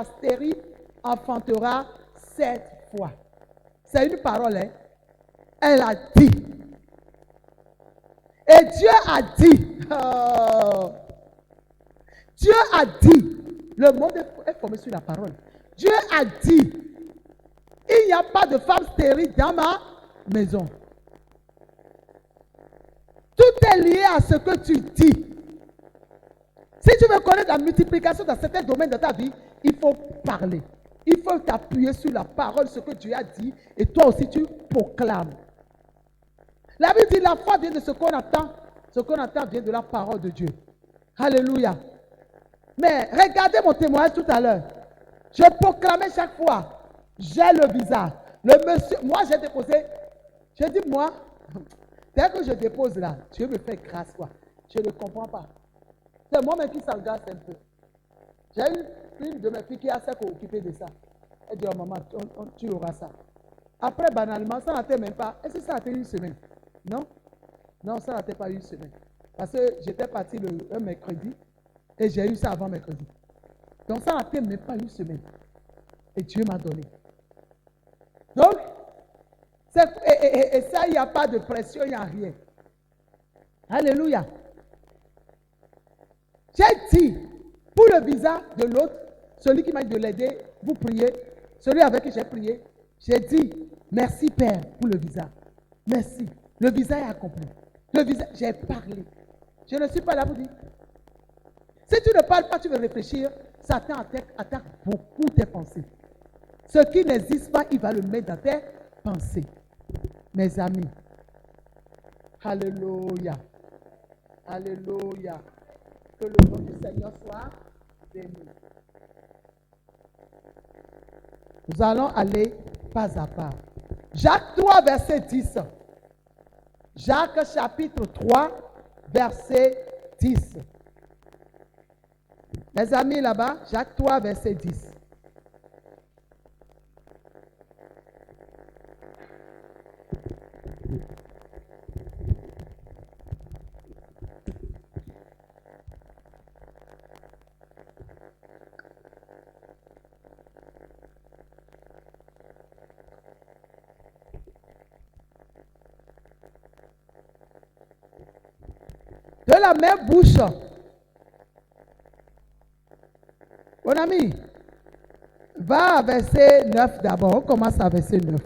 stérile enfantera 7 fois. C'est une parole, hein? Elle a dit. Et Dieu a dit, Dieu a dit, le monde est formé sur la parole. Dieu a dit, il n'y a pas de femme stérile dans ma maison. Tout est lié à ce que tu dis. Si tu veux connaître la multiplication dans certains domaines de ta vie, il faut parler. Il faut t'appuyer sur la parole, ce que Dieu a dit, et toi aussi tu proclames. La Bible dit, la foi vient de ce qu'on entend. Ce qu'on entend vient de la parole de Dieu. Alléluia. Mais regardez mon témoignage tout à l'heure. Je proclamais chaque fois, j'ai le visa. Le monsieur, moi j'ai déposé, j'ai dit moi, dès que je dépose là, Dieu me fait grâce quoi. Je ne comprends pas. C'est moi-même qui s'engage un peu. J'ai une de mes filles qui a assez occupée de ça. Elle dit, oh maman, tu auras ça. Après, banalement, ça n'atteint même pas. Est-ce que ça a été une semaine? Non? Non, ça n'atteint pas une semaine. Parce que j'étais parti un mercredi et j'ai eu ça avant mercredi. Donc ça n'atteint même pas une semaine. Et Dieu m'a donné. Donc, et ça, il n'y a pas de pression, il n'y a rien. Alléluia. J'ai dit, pour le visa de l'autre, celui qui m'a dit de l'aider, vous priez, celui avec qui j'ai prié, j'ai dit, merci Père pour le visa. Merci. Le visa est accompli. Le visa, j'ai parlé. Je ne suis pas là pour dire. Si tu ne parles pas, tu veux réfléchir, Satan attaque beaucoup tes pensées. Ce qui n'existe pas, il va le mettre dans tes pensées. Mes amis. Alléluia. Alléluia. Que le nom du Seigneur soit béni. Nous allons aller pas à pas. Jacques 3, verset 10. Jacques chapitre 3, verset 10. Mes amis là-bas, Jacques 3, verset 10. De la même bouche. Mon ami, va à verset 9 d'abord. On commence à verset 9.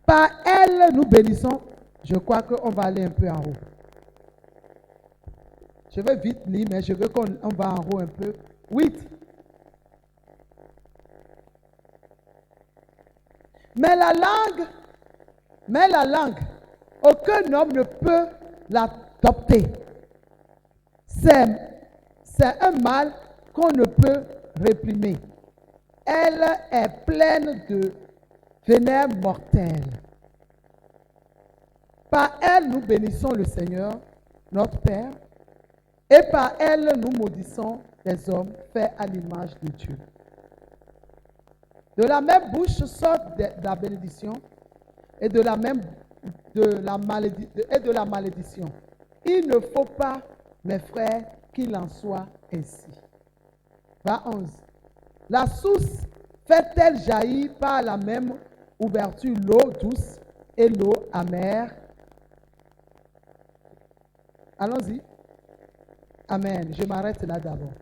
Par elle, nous bénissons. Je crois qu'on va aller un peu en haut. Je vais vite lire, mais je veux qu'on va en haut un peu. 8. Mais la langue, aucun homme ne peut l'adopter. C'est un mal qu'on ne peut réprimer. Elle est pleine de vénère mortel. Par elle, nous bénissons le Seigneur, notre Père, et par elle, nous maudissons les hommes faits à l'image de Dieu. De la même bouche sort de la bénédiction et de la malédiction. Il ne faut pas, mes frères, qu'il en soit ainsi. Vers 11. La source fait-elle jaillir par la même ouverture l'eau douce et l'eau amère? Allons-y. Amen. Je m'arrête là d'abord.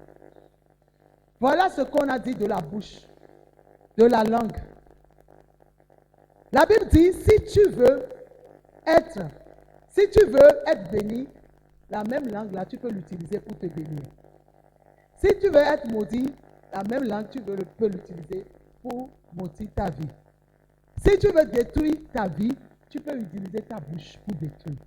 Voilà ce qu'on a dit de la bouche, de la langue. La Bible dit, si tu veux être béni, la même langue là, tu peux l'utiliser pour te bénir. Si tu veux être maudit, la même langue, tu peux l'utiliser pour maudire ta vie. Si tu veux détruire ta vie, tu peux utiliser ta bouche pour détruire.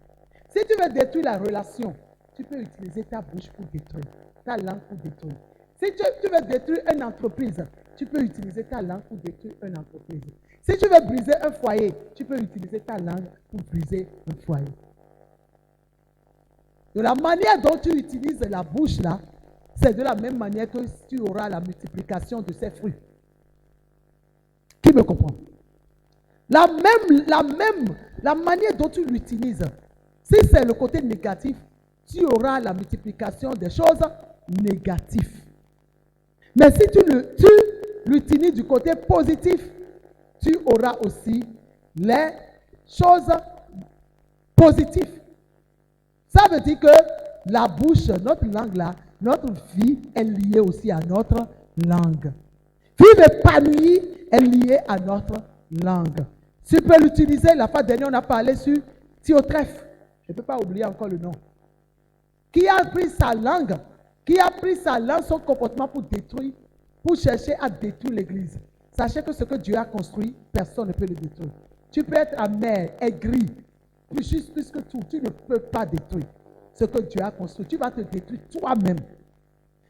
Si tu veux détruire la relation, tu peux utiliser ta bouche pour détruire, ta langue pour détruire. Si tu veux détruire une entreprise, tu peux utiliser ta langue pour détruire une entreprise. Si tu veux briser un foyer, tu peux utiliser ta langue pour briser un foyer. De la manière dont tu utilises la bouche là, c'est de la même manière que tu auras la multiplication de ces fruits. Qui me comprend? La manière dont tu l'utilises, si c'est le côté négatif, tu auras la multiplication des choses négatives. Mais si tu l'utilises du côté positif, tu auras aussi les choses positives. Ça veut dire que la bouche, notre langue là, notre vie est liée aussi à notre langue. Vivre épanoui est lié à notre langue. Tu peux l'utiliser. La fois dernière, on a parlé sur Théotrephe. Je ne peux pas oublier encore le nom. Qui a pris sa langue, son comportement pour détruire, pour chercher à détruire l'église. Sachez que ce que Dieu a construit, personne ne peut le détruire. Tu peux être amer, aigri, juste plus que tout. Tu ne peux pas détruire ce que Dieu a construit. Tu vas te détruire toi-même.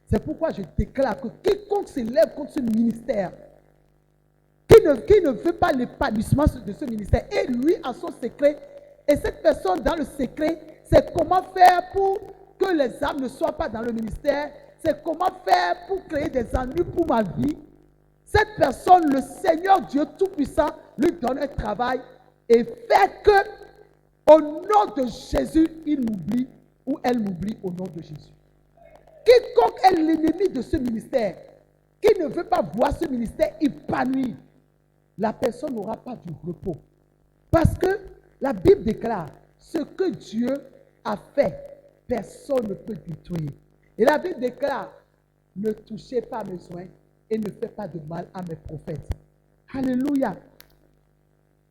C'est pourquoi je déclare que quiconque s'élève contre ce ministère, qui ne veut pas l'épanouissement de ce ministère, et lui a son secret, et cette personne dans le secret, c'est comment faire pour que les âmes ne soient pas dans le ministère, c'est comment faire pour créer des ennuis pour ma vie. Cette personne, le Seigneur Dieu Tout-Puissant, lui donne un travail et fait que, au nom de Jésus, il m'oublie ou elle m'oublie au nom de Jésus. Quiconque est l'ennemi de ce ministère, qui ne veut pas voir ce ministère épanoui, la personne n'aura pas du repos. Parce que la Bible déclare, ce que Dieu a fait, personne ne peut détruire. Et la Bible déclare, ne touchez pas mes soins et ne faites pas de mal à mes prophètes. Alléluia.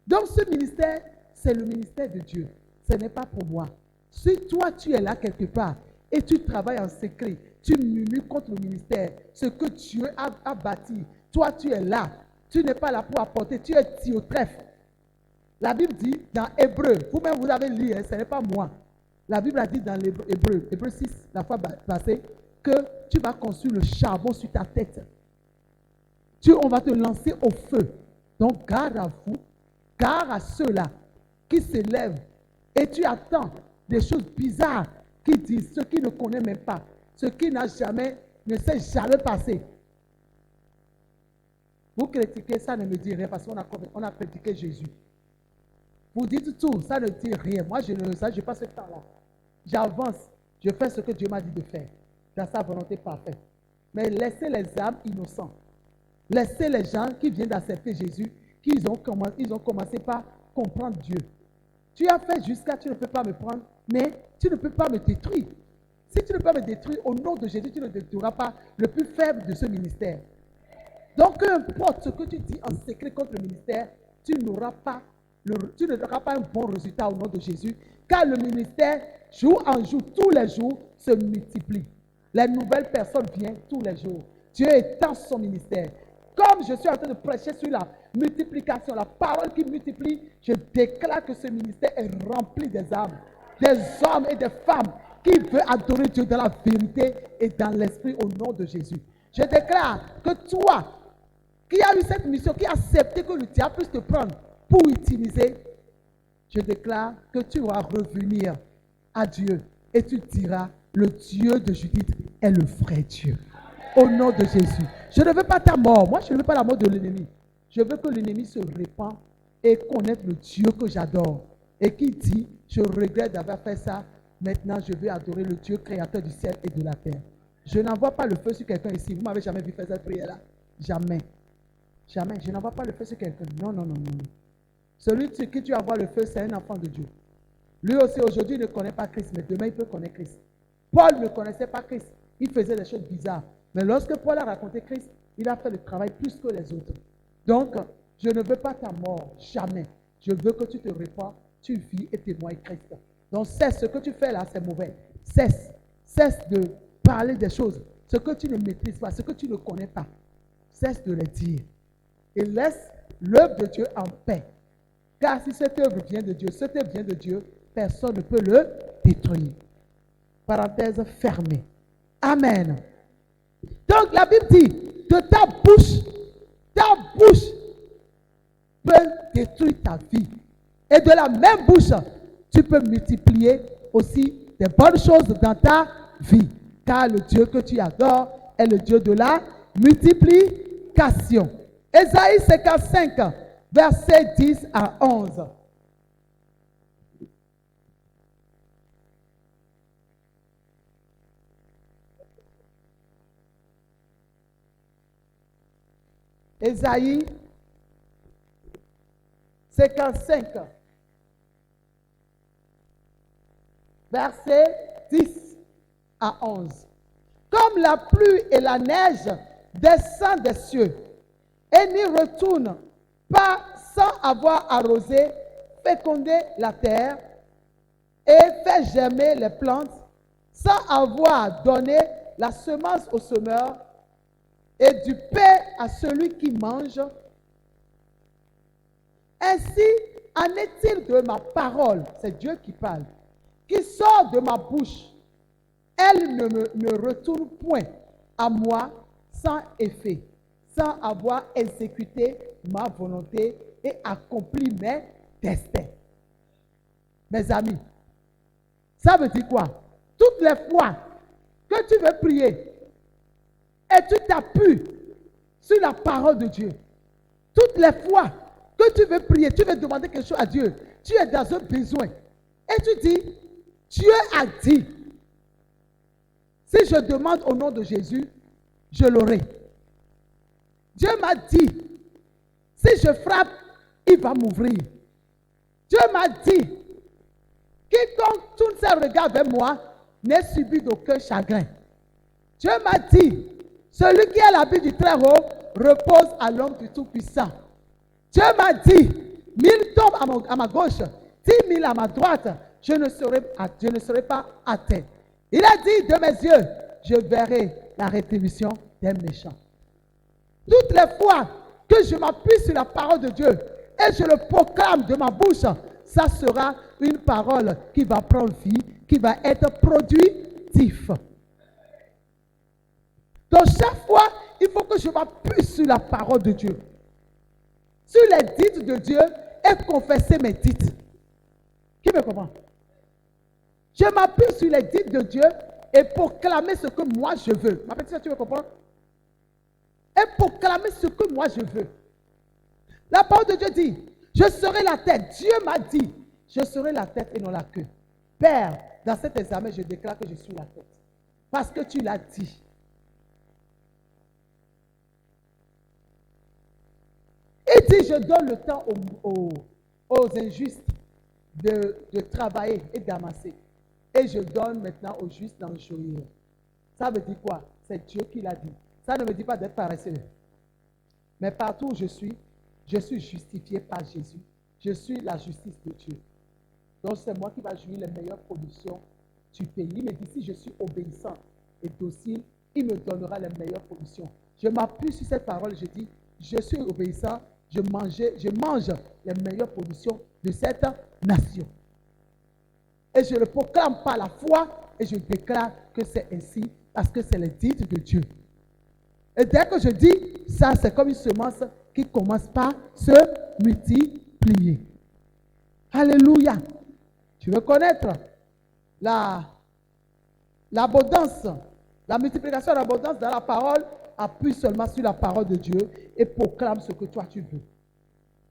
Donc ce ministère, c'est le ministère de Dieu. Ce n'est pas pour moi. Si toi, tu es là quelque part et tu travailles en secret, tu murmures contre le ministère, ce que Dieu a bâti, toi, tu es là. Tu n'es pas là pour apporter, tu es Tiotrephe. La Bible dit dans Hébreu, vous-même vous avez lu, ce n'est pas moi. La Bible a dit dans Hébreu 6, la fois passée, que tu vas construire le charbon sur ta tête. On va te lancer au feu. Donc, garde à vous, garde à ceux-là qui s'élèvent et tu attends des choses bizarres qui disent, ceux qui ne connaissent même pas, ceux qui ne s'est jamais passé. Vous critiquez, ça ne me dit rien parce qu'on a critiqué Jésus. Vous dites tout, ça ne dit rien. Moi, je ne passe ce temps-là. J'avance, je fais ce que Dieu m'a dit de faire, dans sa volonté parfaite. Mais laissez les âmes innocentes. Laissez les gens qui viennent d'accepter Jésus, ils ont commencé par comprendre Dieu. Tu as fait jusqu'à, tu ne peux pas me prendre, mais tu ne peux pas me détruire. Si tu ne peux pas me détruire, au nom de Jésus, tu ne détruiras pas le plus faible de ce ministère. Donc, peu importe ce que tu dis en secret contre le ministère, tu n'auras pas un bon résultat au nom de Jésus, car le ministère, jour en jour, tous les jours, se multiplie. Les nouvelles personnes viennent tous les jours. Dieu étend son ministère. Comme je suis en train de prêcher sur la multiplication, la parole qui multiplie, je déclare que ce ministère est rempli des âmes, des hommes et des femmes qui veulent adorer Dieu dans la vérité et dans l'esprit au nom de Jésus. Je déclare que toi, qui as eu cette mission, qui as accepté que le diable puisse te prendre pour utiliser, je déclare que tu vas revenir à Dieu et tu diras, le Dieu de Judith est le vrai Dieu. Au nom de Jésus. Je ne veux pas ta mort. Moi, je ne veux pas la mort de l'ennemi. Je veux que l'ennemi se répande et connaisse le Dieu que j'adore. Et qui dit, je regrette d'avoir fait ça. Maintenant, je vais adorer le Dieu créateur du ciel et de la terre. Je n'envoie pas le feu sur quelqu'un ici. Vous m'avez jamais vu faire cette prière-là. Jamais. Jamais. Je n'envoie pas le feu sur quelqu'un. Non, non, non, non. Celui sur qui tu envoies le feu, c'est un enfant de Dieu. Lui aussi, aujourd'hui, ne connaît pas Christ, mais demain, il peut connaître Christ. Paul ne connaissait pas Christ. Il faisait des choses bizarres. Mais lorsque Paul a raconté Christ, il a fait le travail plus que les autres. Donc, je ne veux pas ta mort, jamais. Je veux que tu te répands, tu vis et témoignes Christ. Donc, cesse, ce que tu fais là, c'est mauvais. Cesse de parler des choses, ce que tu ne maîtrises pas, ce que tu ne connais pas. Cesse de les dire. Et laisse l'œuvre de Dieu en paix. Car si cette œuvre vient de Dieu, personne ne peut le détruire. Parenthèse fermée. Amen. Donc la Bible dit, de ta bouche peut détruire ta vie. Et de la même bouche, tu peux multiplier aussi des bonnes choses dans ta vie. Car le Dieu que tu adores est le Dieu de la multiplication. Ésaïe 55, versets 10 à 11. Ésaïe 55, versets 10 à 11. Comme la pluie et la neige descendent des cieux et n'y retournent pas sans avoir arrosé, fécondé la terre et fait germer les plantes, sans avoir donné la semence au semeur et du pain à celui qui mange. Ainsi en est-il de ma parole, c'est Dieu qui parle, qui sort de ma bouche. Elle ne retourne point à moi sans effet, sans avoir exécuté ma volonté et accompli mes destins. Mes amis, ça veut dire quoi? Toutes les fois que tu veux prier et tu t'appuies sur la parole de Dieu, toutes les fois que tu veux prier, tu veux demander quelque chose à Dieu, tu es dans un besoin et tu dis, Dieu a dit, si je demande au nom de Jésus, je l'aurai. Dieu m'a dit, Si je frappe, il va m'ouvrir. Dieu m'a dit, quiconque tourne ses regards vers moi n'est subi d'aucun chagrin. Dieu m'a dit, celui qui a l'habit du Très-Haut repose à l'ombre du Tout-Puissant. Dieu m'a dit, 1000 tombent à ma gauche, 10 000 à ma droite, je ne serai pas atteint. Il a dit, de mes yeux, je verrai la rétribution des méchants. Toutes les fois que je m'appuie sur la parole de Dieu et je le proclame de ma bouche, ça sera une parole qui va prendre vie, qui va être productive. Donc chaque fois, il faut que je m'appuie sur la parole de Dieu, sur les dites de Dieu et confesser mes dites. Qui me comprend? Je m'appuie sur les dites de Dieu et proclamer ce que moi je veux. Ma petite, tu me comprends? Et proclamer ce que moi je veux. La parole de Dieu dit, je serai la tête. Dieu m'a dit, je serai la tête et non la queue. Père, dans cet examen, je déclare que je suis la tête. Parce que tu l'as dit. Il dit, je donne le temps aux injustes de travailler et d'amasser. Et je donne maintenant aux justes d'en jouir. Ça veut dire quoi? C'est Dieu qui l'a dit. Ça ne me dit pas d'être paresseux. Mais partout où je suis justifié par Jésus. Je suis la justice de Dieu. Donc c'est moi qui va jouir les meilleures productions du pays. Il me dit, si je suis obéissant et docile, il me donnera les meilleures productions. Je m'appuie sur cette parole, je dis, je suis obéissant, je mange les meilleures productions de cette nation. Et je le proclame par la foi et je déclare que c'est ainsi parce que c'est le titre de Dieu. Et dès que je dis ça, c'est comme une semence qui commence par se multiplier. Alléluia. Tu veux connaître l'abondance, la multiplication de l'abondance dans la parole, appuie seulement sur la parole de Dieu et proclame ce que toi tu veux.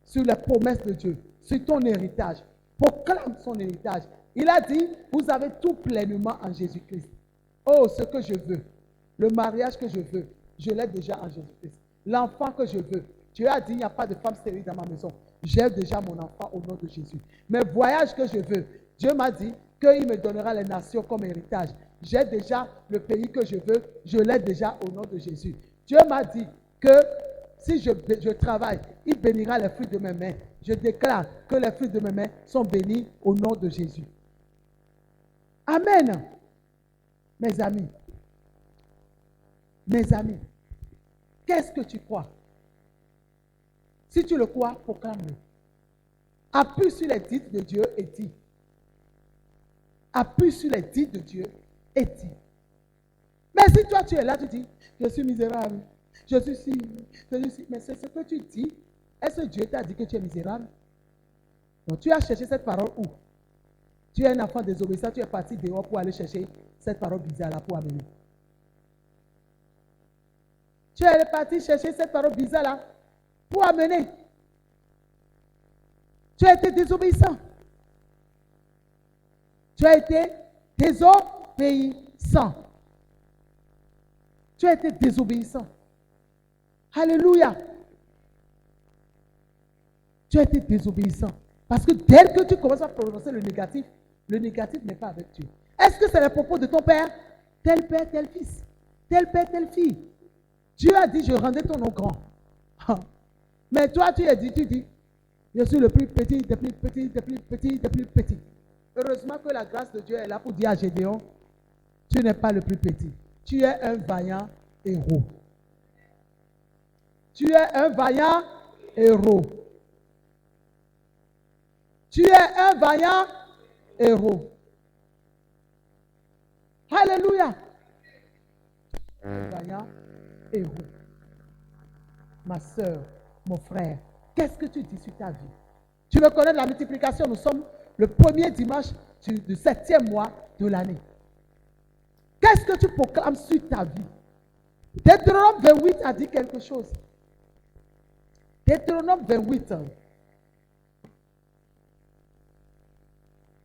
Sur les promesses de Dieu, sur ton héritage. Proclame son héritage. Il a dit, vous avez tout pleinement en Jésus-Christ. Oh, ce que je veux, le mariage que je veux, je l'ai déjà en Jésus-Christ. L'enfant que je veux, Dieu a dit, il n'y a pas de femme stérile dans ma maison. J'ai déjà mon enfant au nom de Jésus. Mes voyages que je veux, Dieu m'a dit qu'il me donnera les nations comme héritage. J'ai déjà le pays que je veux, je l'ai déjà au nom de Jésus. Dieu m'a dit que si je travaille, il bénira les fruits de mes mains. Je déclare que les fruits de mes mains sont bénis au nom de Jésus. Amen. Mes amis, qu'est-ce que tu crois? Si tu le crois, proclame-le. Appuie sur les dits de Dieu et dis. Appuie sur les dits de Dieu et dis. Mais si toi tu es là, tu dis, je suis misérable, je suis ci, mais c'est ce que tu dis. Est-ce que Dieu t'a dit que tu es misérable? Donc tu as cherché cette parole où? Tu es un enfant désobéissant, tu es parti dehors pour aller chercher cette parole bizarre là pour amener. Tu es parti chercher cette parole bizarre là pour amener. Tu as été désobéissant. Tu as été désobéissant. Tu as été désobéissant. Alléluia. Tu as été désobéissant. Parce que dès que tu commences à prononcer le négatif n'est pas avec Dieu. Est-ce que c'est les propos de ton père? Tel père, tel fils. Tel père, telle fille. Dieu a dit, je rendais ton nom grand. Mais toi, tu dis, je suis le plus petit, des plus petits, des plus petits, des plus petits. Heureusement que la grâce de Dieu est là pour dire à Gédéon, tu n'es pas le plus petit. Tu es un vaillant héros. Tu es un vaillant héros. Tu es un vaillant héros. Alléluia. Un vaillant héros. Ma soeur, mon frère, qu'est-ce que tu dis sur ta vie? Tu veux connaître la multiplication? Nous sommes le premier dimanche du 7e mois de l'année. Qu'est-ce que tu proclames sur ta vie? Deutéronome 28 a dit quelque chose. Deutéronome 28.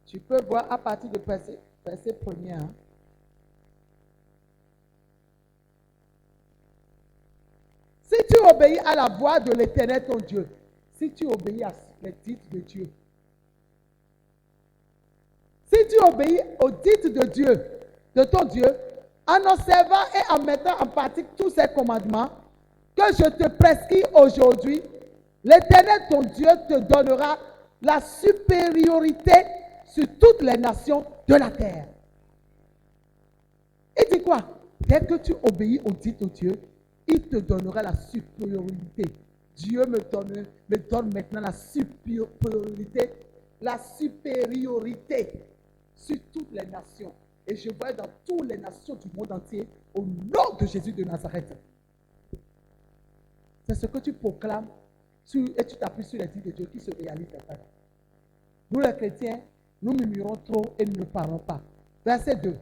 Tu peux voir à partir de verset 1er. Si tu obéis à la voix de l'Éternel ton Dieu, si tu obéis à les titres de Dieu, si tu obéis aux titres de Dieu, de ton Dieu, en observant et en mettant en pratique tous ces commandements que je te prescris aujourd'hui, l'Éternel ton Dieu te donnera la supériorité sur toutes les nations de la terre. Il dit quoi? Dès que tu obéis au dit de Dieu, il te donnera la supériorité. Dieu me donne maintenant la supériorité sur toutes les nations. Et je vais dans toutes les nations du monde entier au nom de Jésus de Nazareth. C'est ce que tu proclames et tu t'appuies sur les dits de Dieu qui se réalisent en ta vie. Nous les chrétiens, nous murmurons trop et nous ne parlons pas. Verset 2.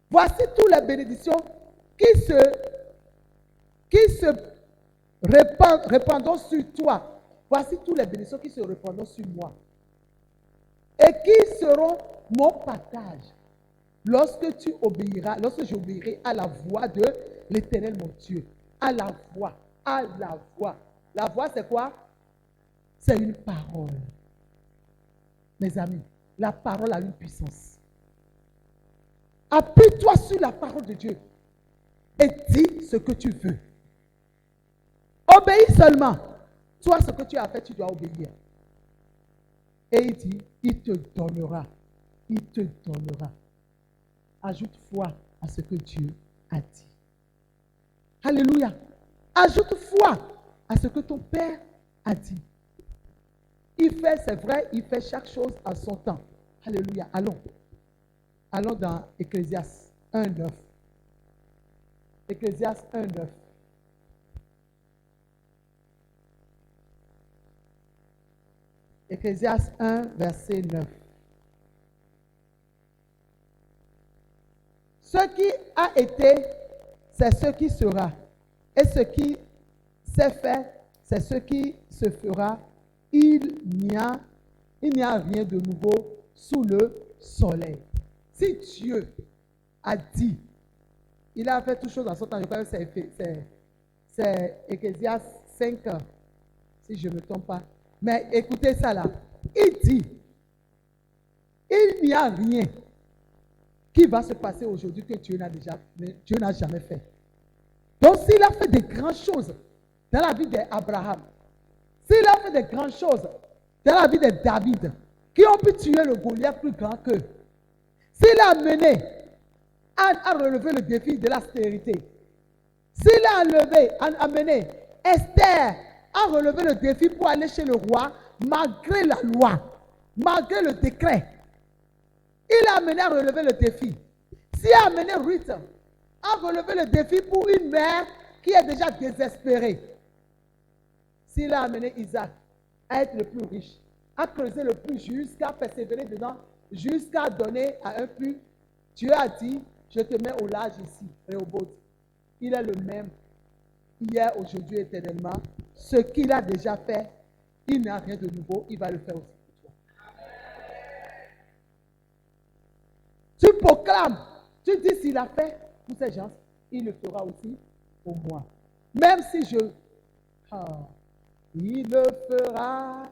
Voici toutes les bénédictions qui se répandront sur toi. Voici toutes les bénédictions qui se répandront sur moi. Et qui seront mon partage lorsque j'obéirai à la voix de l'Éternel mon Dieu. À la voix. La voix, c'est quoi? C'est une parole. Mes amis, la parole a une puissance. Appuie-toi sur la parole de Dieu et dis ce que tu veux. Obéis seulement. Toi, ce que tu as fait, tu dois obéir. Et il dit, il te donnera. Il te donnera. Ajoute foi à ce que Dieu a dit. Alléluia. Ajoute foi à ce que ton Père a dit. Il fait, c'est vrai, il fait chaque chose à son temps. Alléluia. Allons. Allons dans Ecclésiaste 1:9. Ecclésiaste 1:9. Ecclésiaste 1, verset 9. Ce qui a été, c'est ce qui sera. Et ce qui s'est fait, c'est ce qui se fera. Il n'y a rien de nouveau sous le soleil. Si Dieu a dit, il a fait toutes choses en son temps, je crois que c'est Ecclésiaste 5, si je ne me trompe pas. Mais écoutez ça là. Il dit, il n'y a rien qui va se passer aujourd'hui que Dieu n'a jamais fait. Donc s'il a fait des grandes choses dans la vie d'Abraham, s'il a fait des grandes choses dans la vie de David, qui ont pu tuer le Goliath plus grand qu'eux, s'il a à relever le défi de l'austérité, s'il a amené Esther à relever le défi pour aller chez le roi, malgré la loi, malgré le décret, il a amené à relever le défi. S'il a amené Ruth à relever le défi pour une mère qui est déjà désespérée, s'il a amené Isaac à être le plus riche, à creuser le plus jusqu'à persévérer dedans, jusqu'à donner à un plus, Dieu a dit, je te mets au large ici, Rehoboth. Il est le même, hier, aujourd'hui, éternellement. Ce qu'il a déjà fait, il n'a rien de nouveau, il va le faire aussi pour toi. Tu proclames, tu dis s'il a fait pour ces gens, il le fera aussi pour moi. Même si il le fera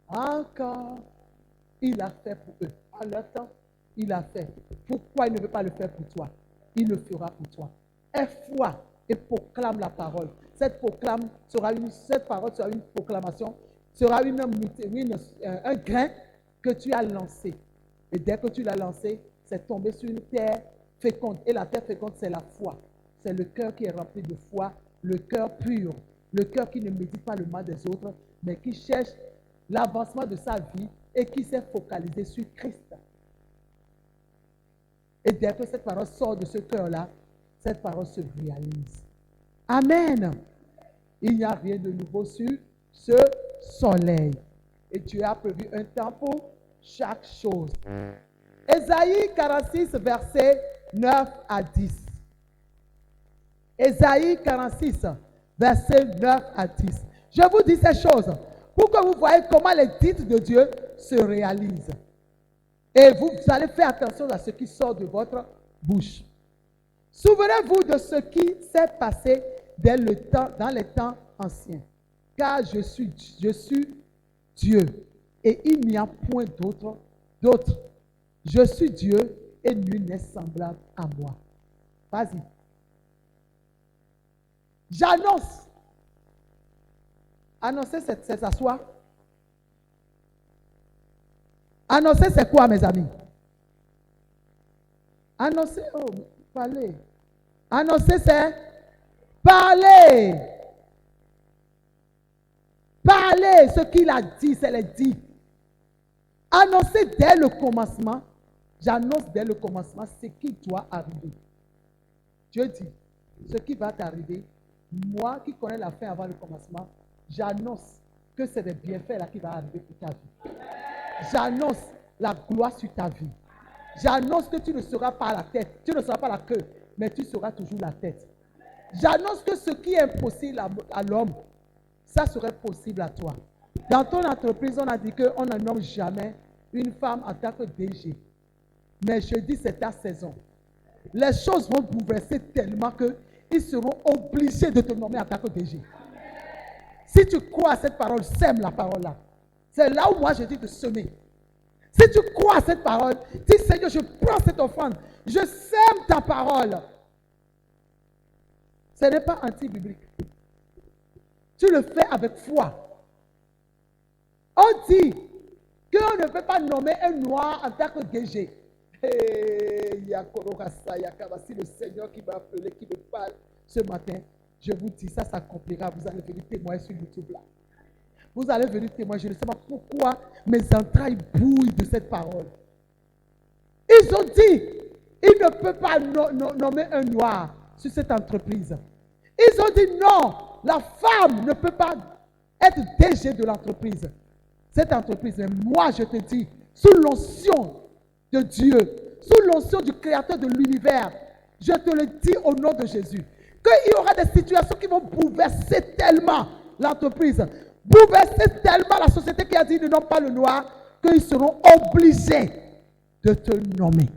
encore. Il l'a fait pour eux. En leur temps, il l'a fait. Pourquoi il ne veut pas le faire pour toi? Il le fera pour toi. Aie foi et proclame la parole. Cette parole sera une proclamation, sera un grain que tu as lancé. Et dès que tu l'as lancé, c'est tombé sur une terre féconde. Et la terre féconde, c'est la foi. C'est le cœur qui est rempli de foi, le cœur pur, le cœur qui ne médite pas le mal des autres, mais qui cherche l'avancement de sa vie et qui s'est focalisé sur Christ. Et dès que cette parole sort de ce cœur-là, cette parole se réalise. Amen. Il n'y a rien de nouveau sur ce soleil. Et Dieu a prévu un temps pour chaque chose. Ésaïe 46, versets 9 à 10. Ésaïe 46, versets 9 à 10. Je vous dis ces choses pour que vous voyez comment les titres de Dieu se réalisent. Et vous allez faire attention à ce qui sort de votre bouche. Souvenez-vous de ce qui s'est passé dans les temps anciens. Car je suis Dieu et il n'y a point d'autre. Je suis Dieu et nul n'est semblable à moi. Vas-y. J'annonce. Annoncer, c'est s'asseoir. Annoncer, c'est quoi, mes amis? Annoncer, oh, parler. Annoncer, c'est parler. Parler, ce qu'il a dit, c'est le dit. Annoncer dès le commencement. J'annonce dès le commencement ce qui doit arriver. Dieu dit, ce qui va t'arriver, moi qui connais la fin avant le commencement, j'annonce que c'est des bienfaits là qui vont arriver pour ta vie. J'annonce la gloire sur ta vie. J'annonce que tu ne seras pas la tête, tu ne seras pas la queue, mais tu seras toujours la tête. J'annonce que ce qui est impossible à l'homme, ça serait possible à toi. Dans ton entreprise, on a dit qu'on ne nomme jamais une femme en tant que DG. Mais je dis c'est ta saison. Les choses vont bouleverser tellement qu'ils seront obligés de te nommer en tant que DG. Si tu crois à cette parole, sème la parole là. C'est là où moi je dis de semer. Si tu crois à cette parole, dis Seigneur, je prends cette offrande, je sème ta parole. Ce n'est pas anti-biblique. Tu le fais avec foi. On dit qu'on ne peut pas nommer un noir en tant que DG. Si le Seigneur qui m'a appelé, qui me parle ce matin, je vous dis, ça s'accomplira. Vous allez venir témoigner sur YouTube là. Vous allez venir témoigner. Je ne sais pas pourquoi mes entrailles bouillent de cette parole. Ils ont dit, il ne peut pas nommer un noir sur cette entreprise. Ils ont dit non, la femme ne peut pas être DG de l'entreprise. Cette entreprise, mais moi je te dis, sous l'onction de Dieu, sous l'onction du Créateur de l'univers, je te le dis au nom de Jésus, qu'il y aura des situations qui vont bouleverser tellement l'entreprise, bouleverser tellement la société qui a dit ne nomme pas le noir, qu'ils seront obligés de te nommer.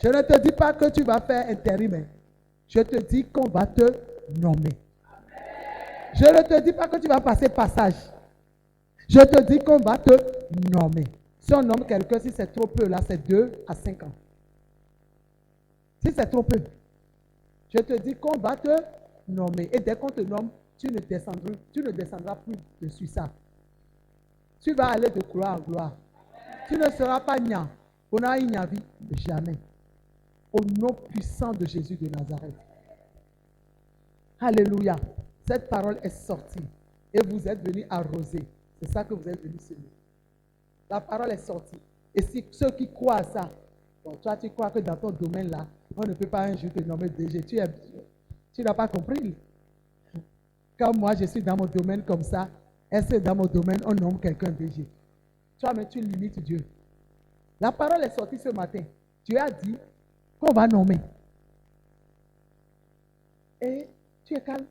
Je ne te dis pas que tu vas faire intérim, je te dis qu'on va te nommer. Je ne te dis pas que tu vas passer passage. Je te dis qu'on va te nommer. Si on nomme quelqu'un, si c'est trop peu, là, c'est 2 à 5 ans. Si c'est trop peu, je te dis qu'on va te nommer. Et dès qu'on te nomme, tu ne descendras plus dessus ça. Tu vas aller de gloire en gloire. Tu ne seras pas nia. On a une vie jamais. Au nom puissant de Jésus de Nazareth. Alléluia. Cette parole est sortie. Et vous êtes venus arroser. C'est ça que vous êtes venus semer. La parole est sortie. Et si ceux qui croient à ça, bon, toi tu crois que dans ton domaine là, on ne peut pas un jour te nommer DG. Tu n'as pas compris. Comme moi je suis dans mon domaine comme ça, est-ce que dans mon domaine on nomme quelqu'un DG? Toi mais tu limites Dieu. La parole est sortie ce matin. Dieu a dit qu'on va nommer. Et tu es calme.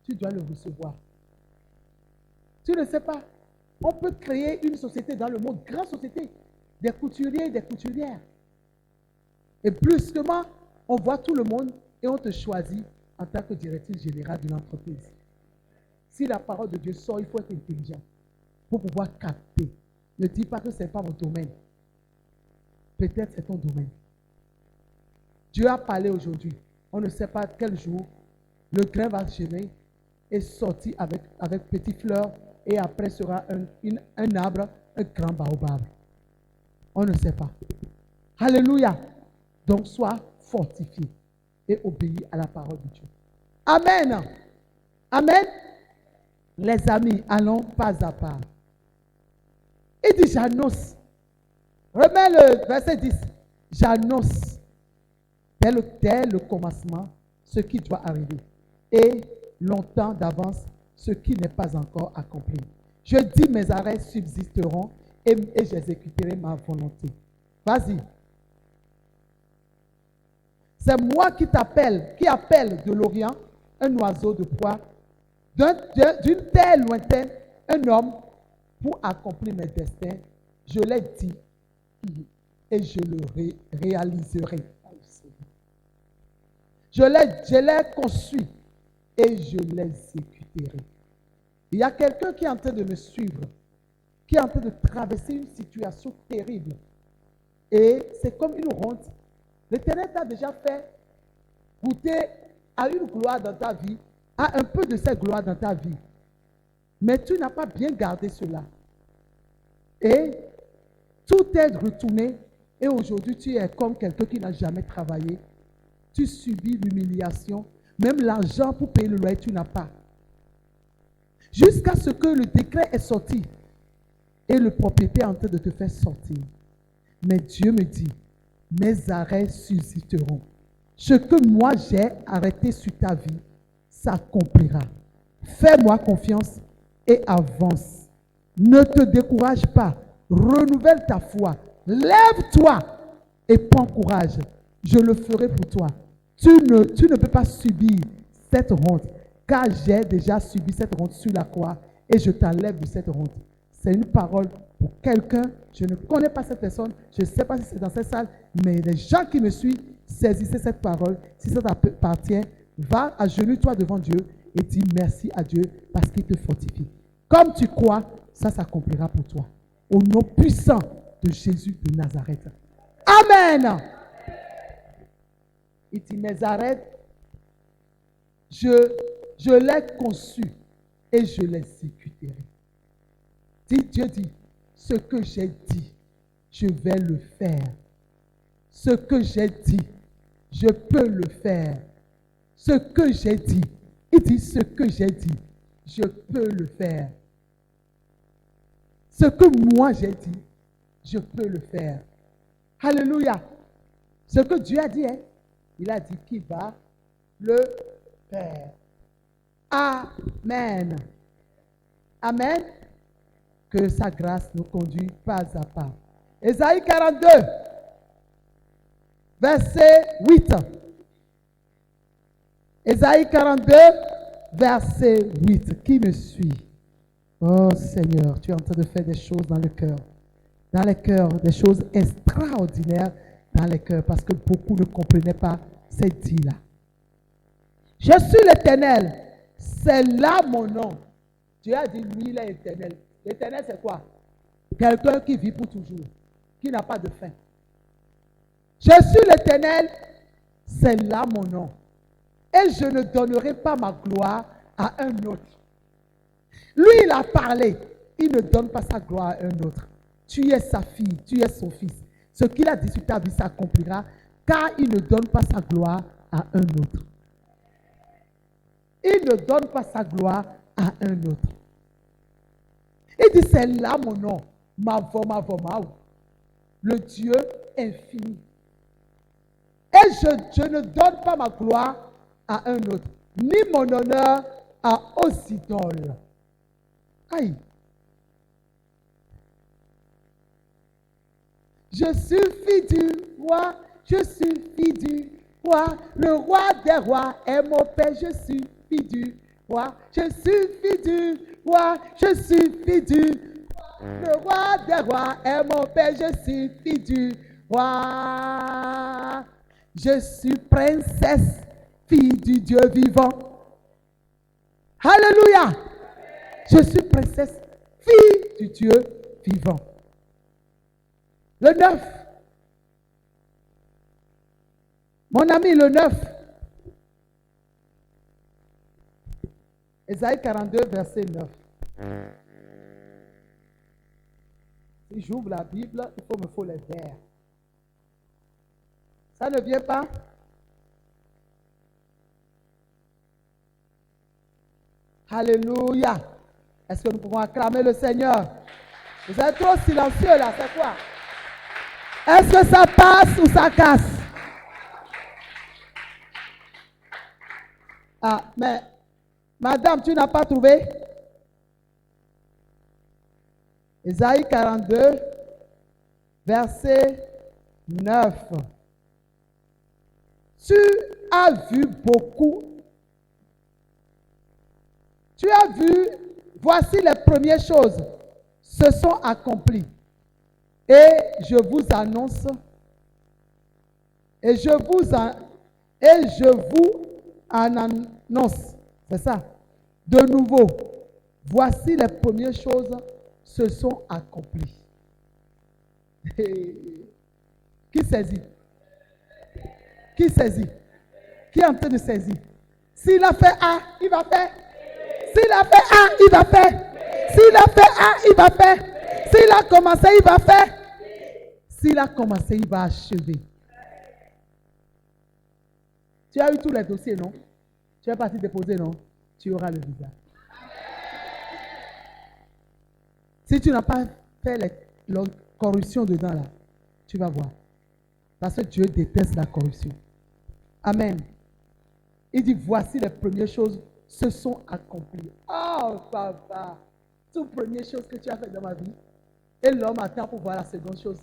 Tu dois le recevoir. Tu ne sais pas. On peut créer une société dans le monde, grande société, des couturiers et des couturières. Et brusquement, on voit tout le monde et on te choisit en tant que directrice générale de l'entreprise. Si la parole de Dieu sort, il faut être intelligent pour pouvoir capter. Ne dis pas que ce n'est pas mon domaine. Peut-être c'est ton domaine. Dieu a parlé aujourd'hui. On ne sait pas quel jour le grain va germer et sortir avec petites fleurs et après sera un arbre, un grand baobab. On ne sait pas. Alléluia. Donc sois fortifié et obéis à la parole de Dieu. Amen. Amen. Les amis, allons pas à pas. Il dit j'annonce. Remets le verset 10. J'annonce dès le commencement ce qui doit arriver. Et longtemps d'avance ce qui n'est pas encore accompli. Je dis mes arrêts subsisteront et j'exécuterai ma volonté. Vas-y. C'est moi qui t'appelle, qui appelle de l'Orient un oiseau de proie, d'une terre lointaine, un homme pour accomplir mes destins. Je l'ai dit et je le réaliserai. Je l'ai construit et je l'exécuterai. Il y a quelqu'un qui est en train de me suivre, qui est en train de traverser une situation terrible. Et c'est comme une honte. L'Éternel t'a déjà fait goûter à une gloire dans ta vie, à un peu de cette gloire dans ta vie. Mais tu n'as pas bien gardé cela. Et tout est retourné. Et aujourd'hui, tu es comme quelqu'un qui n'a jamais travaillé. Tu subis l'humiliation. Même l'argent pour payer le loyer, tu n'as pas. Jusqu'à ce que le décret est sorti. Et le propriétaire est en train de te faire sortir. Mais Dieu me dit, mes arrêts susciteront. Ce que moi j'ai arrêté sur ta vie s'accomplira. Fais-moi confiance et avance. Ne te décourage pas. Renouvelle ta foi. Lève-toi et prends courage. Je le ferai pour toi. Tu ne peux pas subir cette honte, car j'ai déjà subi cette honte sur la croix et je t'enlève de cette honte. C'est une parole pour quelqu'un. Je ne connais pas cette personne. Je ne sais pas si c'est dans cette salle, mais les gens qui me suivent, saisissez cette parole. Si ça t'appartient, va à genoux toi devant Dieu et dis merci à Dieu parce qu'il te fortifie. Comme tu crois, ça s'accomplira pour toi. Au nom puissant de Jésus de Nazareth. Amen. Il dit, Nazareth, je l'ai conçu et je l'exécuterai. Dieu dit, ce que j'ai dit, je vais le faire. Ce que j'ai dit, je peux le faire. Ce que j'ai dit, il dit, ce que j'ai dit, je peux le faire. Ce que moi j'ai dit, je peux le faire. Alléluia. Ce que Dieu a dit, hein, il a dit qu'il va le faire. Amen. Amen. Que sa grâce nous conduise pas à pas. Ésaïe 42, verset 8. Ésaïe 42, verset 8. Qui me suit? Oh Seigneur, tu es en train de faire des choses dans le cœur. Dans les cœurs, des choses extraordinaires dans les cœurs, parce que beaucoup ne comprenaient pas ces dits-là. Je suis l'Éternel, c'est là mon nom. Dieu a dit, lui, il est éternel. L'éternel, c'est quoi? Quelqu'un qui vit pour toujours, qui n'a pas de fin. Je suis l'Éternel, c'est là mon nom. Et je ne donnerai pas ma gloire à un autre. Lui, il a parlé. Il ne donne pas sa gloire à un autre. Tu es sa fille, tu es son fils. Ce qu'il a dit sur ta vie s'accomplira, car il ne donne pas sa gloire à un autre. Il ne donne pas sa gloire à un autre. Il dit, c'est là mon nom, le Dieu infini. Et je ne donne pas ma gloire à un autre, ni mon honneur à aux idoles. Aïe. Je suis fille du roi, je suis fille du roi, le roi des rois est mon père, je suis fille du roi, je suis fille du roi, je suis fille du roi, le roi des rois est mon père, je suis fille du roi, je suis princesse, fille du Dieu vivant. Alléluia! Je suis princesse, fille du Dieu vivant. Le 9. Mon ami, le 9. Ésaïe 42, verset 9. Si j'ouvre la Bible, il me faut les vers. Ça ne vient pas? Alléluia. Est-ce que nous pouvons acclamer le Seigneur? Vous êtes trop silencieux là, c'est quoi? Est-ce que ça passe ou ça casse? Ah, mais, madame, tu n'as pas trouvé? Ésaïe 42, verset 9. Tu as vu beaucoup. Tu as vu, voici les premières choses se sont accomplies. Et je vous annonce, et je vous en annonce C'est ça. De nouveau, voici les premières choses se sont accomplies. Qui saisit? Qui saisit? Qui est en train de saisir? S'il a fait A, il va faire. S'il a fait A, il va faire. S'il a fait A, il va faire. S'il a commencé, il va faire. S'il a commencé, il va achever. Tu as eu tous les dossiers, non? Tu es parti déposer, non? Tu auras le visa. Si tu n'as pas fait la corruption dedans, là, tu vas voir. Parce que Dieu déteste la corruption. Amen. Il dit, voici les premières choses se sont accomplies. Oh, papa, toutes les premières choses que tu as faites dans ma vie, et l'homme attend pour voir la seconde chose,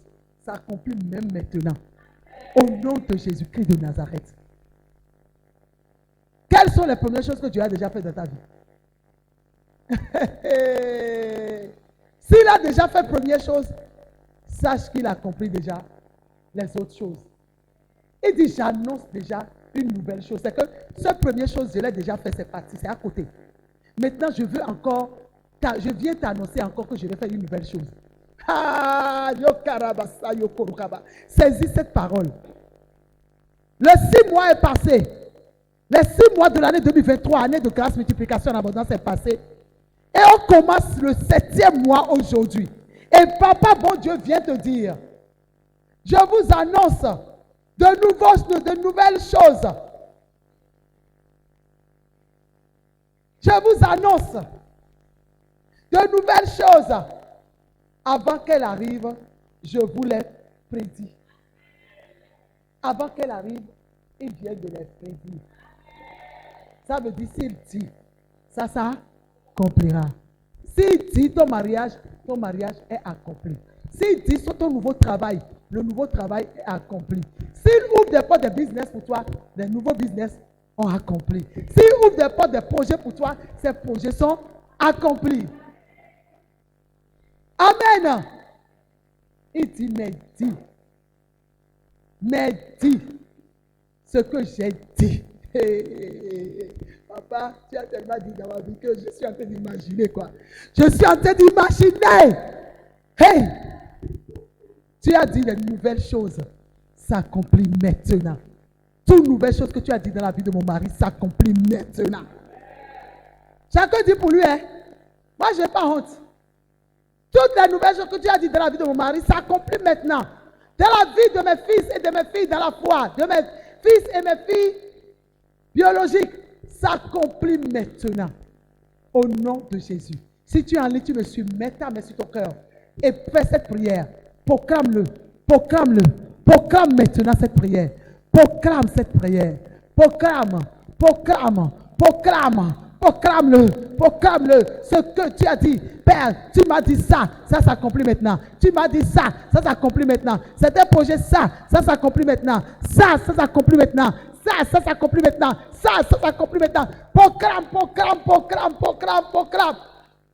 s'accomplit même maintenant. Au nom de Jésus-Christ de Nazareth. Quelles sont les premières choses que Dieu a déjà faites dans ta vie? S'il a déjà fait première chose, sache qu'il a accompli déjà les autres choses. Il dit, j'annonce déjà une nouvelle chose. C'est que cette première chose, je l'ai déjà fait, c'est parti, c'est à côté. Maintenant, je viens t'annoncer encore que je vais faire une nouvelle chose. Saisis cette parole. Le 6 mois est passé. Les 6 mois de l'année 2023, année de grâce, multiplication, abondance est passé. Et on commence le 7e mois aujourd'hui. Et papa, bon Dieu, vient te dire, je vous annonce de nouvelles choses. Je vous annonce de nouvelles choses. Avant qu'elle arrive, je vous l'ai prédit. Avant qu'elle arrive, il vient de les prédire. Ça veut dire, s'il dit, ça accomplira. S'il dit ton mariage est accompli. S'il dit sur ton nouveau travail, le nouveau travail est accompli. S'il ouvre des portes de business pour toi, les nouveaux business ont accompli. S'il ouvre des portes de projets pour toi, ces projets sont accomplis. Amen. Il dit, mais dis ce que j'ai dit. Papa, tu as tellement dit dans ma vie que je suis en train d'imaginer quoi. Je suis en train d'imaginer. Hey! Tu as dit les nouvelles choses s'accomplissent maintenant. Toutes nouvelles choses que tu as dit dans la vie de mon mari s'accomplissent maintenant. Chacun dit pour lui, hein? Moi je n'ai pas honte. Toutes les nouvelles choses que tu as dit dans la vie de mon mari s'accomplissent maintenant. Dans la vie de mes fils et de mes filles dans la foi, de mes fils et mes filles biologiques, s'accomplit maintenant. Au nom de Jésus. Si tu es en ligne, tu me suis, mets ta main sur ton cœur et fais cette prière. Proclame-le, proclame-le, proclame maintenant cette prière. Proclame cette prière. Proclame, proclame, proclame, proclame-le, proclame-le. Ce que tu as dit, Père, tu m'as dit ça, ça s'accomplit maintenant. Tu m'as dit ça, ça s'accomplit maintenant. C'est un projet, ça s'accomplit maintenant. Ça s'accomplit maintenant. Ça s'accomplit maintenant. Ça s'accomplit maintenant. Proclame, proclame, proclame, proclame, proclame.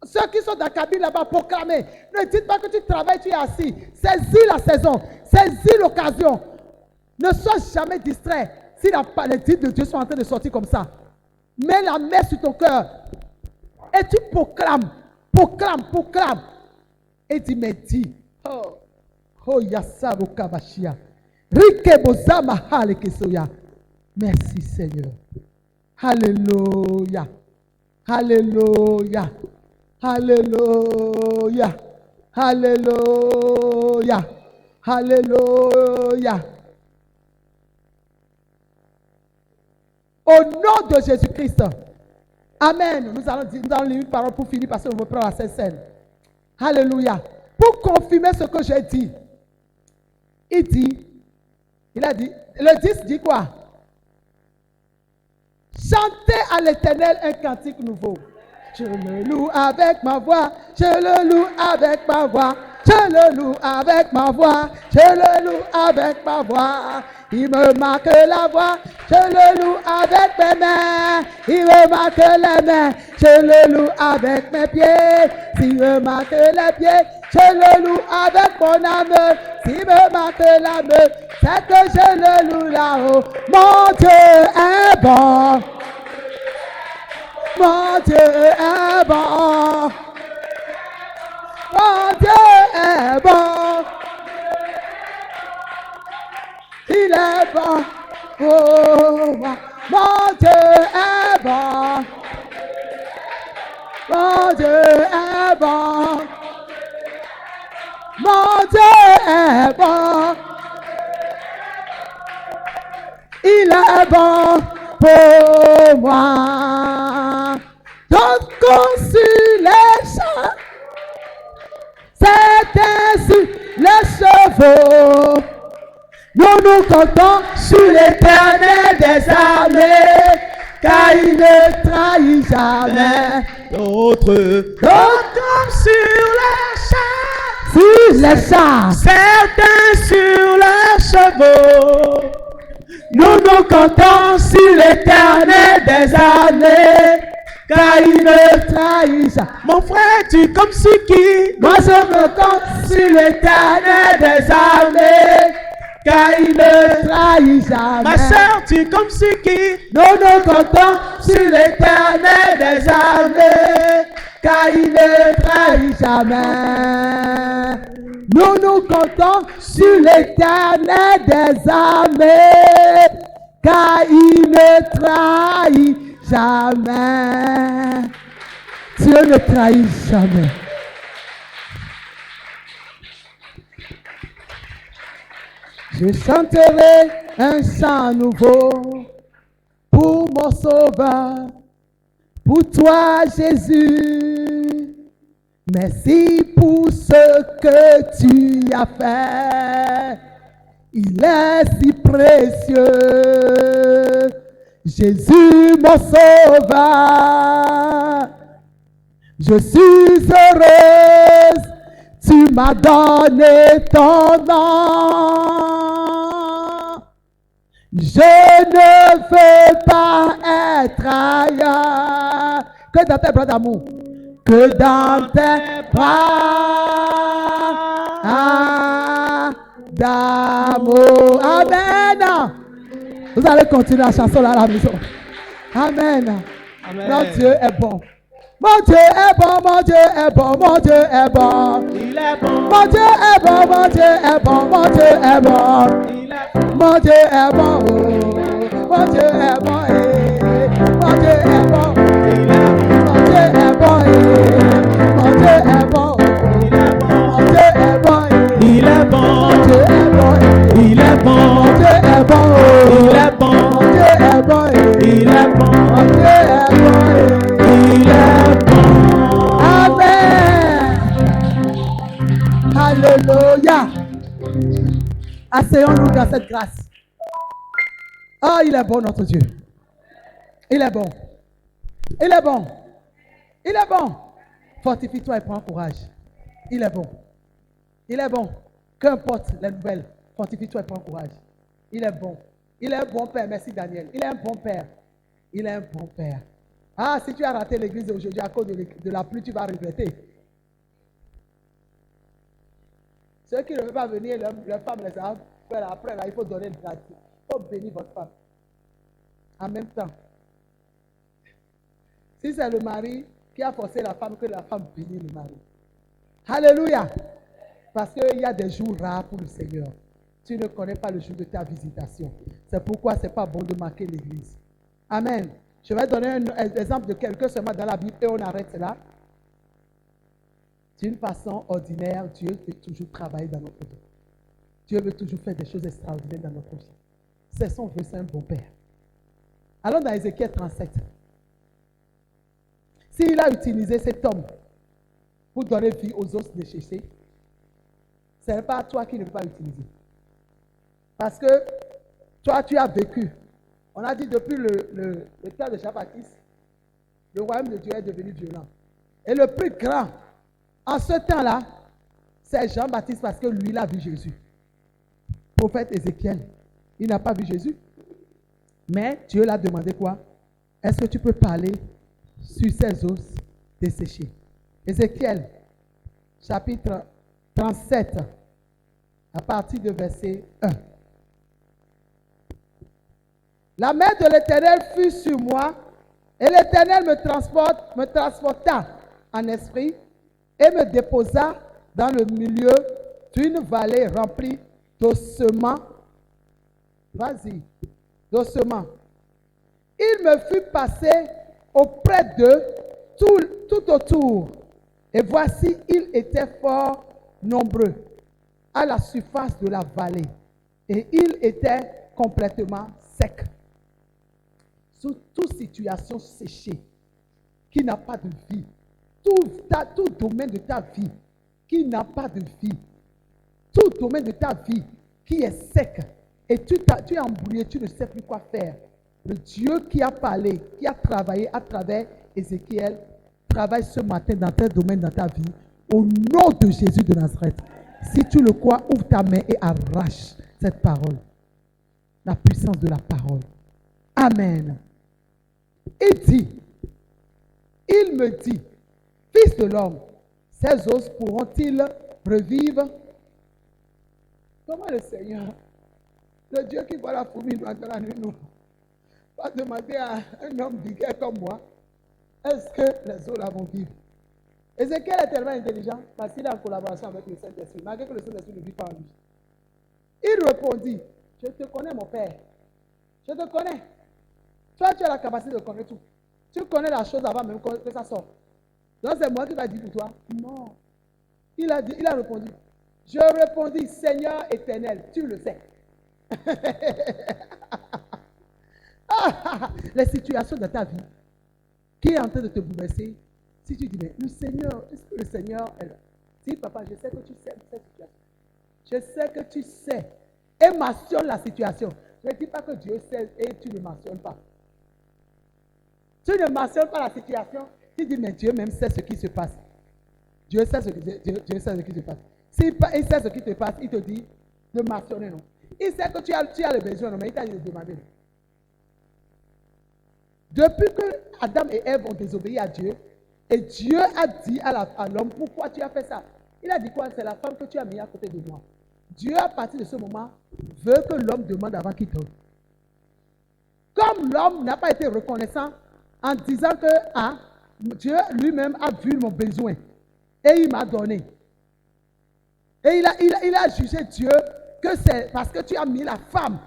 Ceux qui sont dans la cabine là-bas, proclamez. Ne dites pas que tu travailles, tu es assis. Saisis la saison. Saisis l'occasion. Ne sois jamais distrait. Si les titres de Dieu sont en train de sortir comme ça, mets la main sur ton cœur. Et tu proclames. Proclame, proclame. Et dis, mais dis. Oh, Yassavo Kabashia. Rikebozama Halekesoya. Merci Seigneur. Alléluia. Alléluia. Alléluia. Alléluia. Alléluia. Au nom de Jésus-Christ. Amen. Nous allons lire une parole pour finir parce qu'on veut prendre la scène. Alléluia. Pour confirmer ce que j'ai dit. Il a dit, le 10 dit quoi? Chantez à l'Éternel un cantique nouveau. Je le loue avec ma voix, je le loue avec ma voix, je le loue avec ma voix, je le loue avec ma voix. Il me marque la voix, je le loue avec mes mains. Il me marque les mains, je le loue avec mes pieds. S'il me marque les pieds, je le loue avec mon âme. S'il me marque l'âme, c'est que je le loue là-haut. Mon Dieu est bon. Mon Dieu est bon. Mon Dieu est bon. Il est bon pour moi. Mon Dieu est bon. Mon Dieu est bon. Mon Dieu est bon. Il est bon pour moi. Donc sur les champs, c'est ainsi les chevaux. Nous nous comptons sur l'Éternel des armées, car il ne trahit jamais D'autres comme sur les champs, sur les champs. certains sur leurs chevaux. Nous nous comptons sur l'Éternel des armées, car il ne trahit jamais. Mon frère, tu comme sur qui? Moi je me compte Sur l'Éternel des armées, car il ne trahis jamais. Ma soeur, tu comme sur qui? Nous nous comptons Sur l'Éternel des armées, car il ne trahit jamais. Nous nous comptons sur l'Éternel des armées, car il ne trahit jamais. Dieu ne trahit jamais. Je chanterai un chant nouveau pour mon sauveur, pour toi Jésus. Merci pour ce que tu as fait. Il est si précieux. Jésus mon sauveur. Je suis heureuse. Tu m'as donné ton nom. Je ne veux pas être ailleurs que dans tes bras d'amour. Que dans tes bras d'amour. Amen. Vous allez continuer la chanson là à la maison. Amen. Amen. Notre Dieu est bon. Mon Dieu est bon, mon Dieu est bon, mon Dieu est bon. Il est bon. Mon Dieu est bon, mon Dieu est bon, mon Dieu est bon. Il est bon. Mon Dieu est bon, oh. Mon Dieu est bon, eh. Mon Dieu est bon. Mon Dieu est bon, eh. Mon Dieu est bon, oh. Mon Dieu est bon, eh. Il est bon. Mon Dieu est bon, eh. Il est bon. Mon Dieu est bon, oh. Il est bon. Mon Dieu est bon, eh. Il est bon. Mon Dieu est bon, eh. Il est bon. Amen. Alléluia. Asseyons-nous dans cette grâce. Oh, il est bon, notre Dieu. Il est bon. Il est bon. Il est bon. Fortifie-toi et prends courage. Il est bon. Il est bon. Qu'importe les nouvelles, fortifie-toi et prends courage. Il est bon. Il est un bon Père. Merci, Daniel. Il est un bon Père. Il est un bon Père. Ah, si tu as raté l'église aujourd'hui à cause de la pluie, tu vas regretter. Ceux qui ne veulent pas venir, leur femme les a fait après, là, il faut donner le gratuit. Il faut bénir votre femme. En même temps. Si c'est le mari qui a forcé la femme, que la femme bénisse le mari. Alléluia. Parce qu'il y a des jours rares pour le Seigneur. Tu ne connais pas le jour de ta visitation. C'est pourquoi ce n'est pas bon de marquer l'église. Amen. Je vais donner un exemple de quelqu'un seulement dans la Bible et on arrête là. D'une façon ordinaire, Dieu veut toujours travailler dans notre vie. Dieu veut toujours faire des choses extraordinaires dans notre vie. C'est son vœu, c'est un bon Père. Allons dans Ézéchiel 37. S'il a utilisé cet homme pour donner vie aux os déchets, ce n'est pas toi qui ne peux pas utiliser. Parce que toi, tu as vécu. On a dit depuis le temps de Jean-Baptiste, le royaume de Dieu est devenu violent. Et le plus grand, en ce temps-là, c'est Jean-Baptiste parce que lui, il a vu Jésus. Prophète Ézéchiel, il n'a pas vu Jésus. Mais Dieu l'a demandé quoi? Est-ce que tu peux parler sur ces os desséchés? Ézéchiel, chapitre 37, à partir de verset 1. La main de l'Éternel fut sur moi, Et l'Éternel me transporta en esprit et me déposa dans le milieu d'une vallée remplie d'ossements. Vas-y, d'ossements. Il me fut passé auprès d'eux tout autour. Et voici, ils étaient fort nombreux à la surface de la vallée. Et ils étaient complètement secs. Sous toute situation séchée, qui n'a pas de vie, tout domaine de ta vie qui n'a pas de vie, tout domaine de ta vie qui est sec, et tu es embrouillé, tu ne sais plus quoi faire. Le Dieu qui a parlé, qui a travaillé à travers Ézéchiel, travaille ce matin dans tel domaine dans ta vie, au nom de Jésus de Nazareth. Si tu le crois, ouvre ta main et arrache cette parole. La puissance de la parole. Amen. Il me dit, fils de l'homme, ces os pourront-ils revivre? Comment le Seigneur, le Dieu qui voit la fourmi noire dans la nuit, nous, va demander à un homme vigueur comme moi, est-ce que les os là vont vivre? Ézéchiel est tellement intelligent parce qu'il est en collaboration avec le Saint-Esprit, malgré que le Saint-Esprit ne vit pas en lui. Il répondit, je te connais mon Père, je te connais. Toi, tu as la capacité de connaître tout. Tu connais la chose avant même que ça sorte. Donc c'est moi qui va dire pour toi, non. Il a répondu, je répondis, Seigneur éternel, tu le sais. Les situations de ta vie qui est en train de te bouleverser, si tu dis, mais le Seigneur, est-ce que le Seigneur est là? Si papa, je sais que tu sais cette situation. Je sais que tu sais. Et mentionne la situation. Je ne dis pas que Dieu sait et tu ne mentionnes pas. Tu ne mentionnes pas la situation. Tu dis, mais Dieu même sait ce qui se passe. Dieu sait ce qui se passe. S'il sait ce qui te passe, il te dit de mentionner, non. Il sait que tu as le besoin, non, mais il t'a dit de demander. Depuis que Adam et Ève ont désobéi à Dieu, et Dieu a dit à l'homme, pourquoi tu as fait ça? Il a dit quoi? C'est la femme que tu as mis à côté de moi. Dieu, à partir de ce moment, veut que l'homme demande avant qu'il donne. Comme l'homme n'a pas été reconnaissant en disant que Dieu lui-même a vu mon besoin et il m'a donné. Et il a jugé Dieu que c'est parce que tu as mis la femme,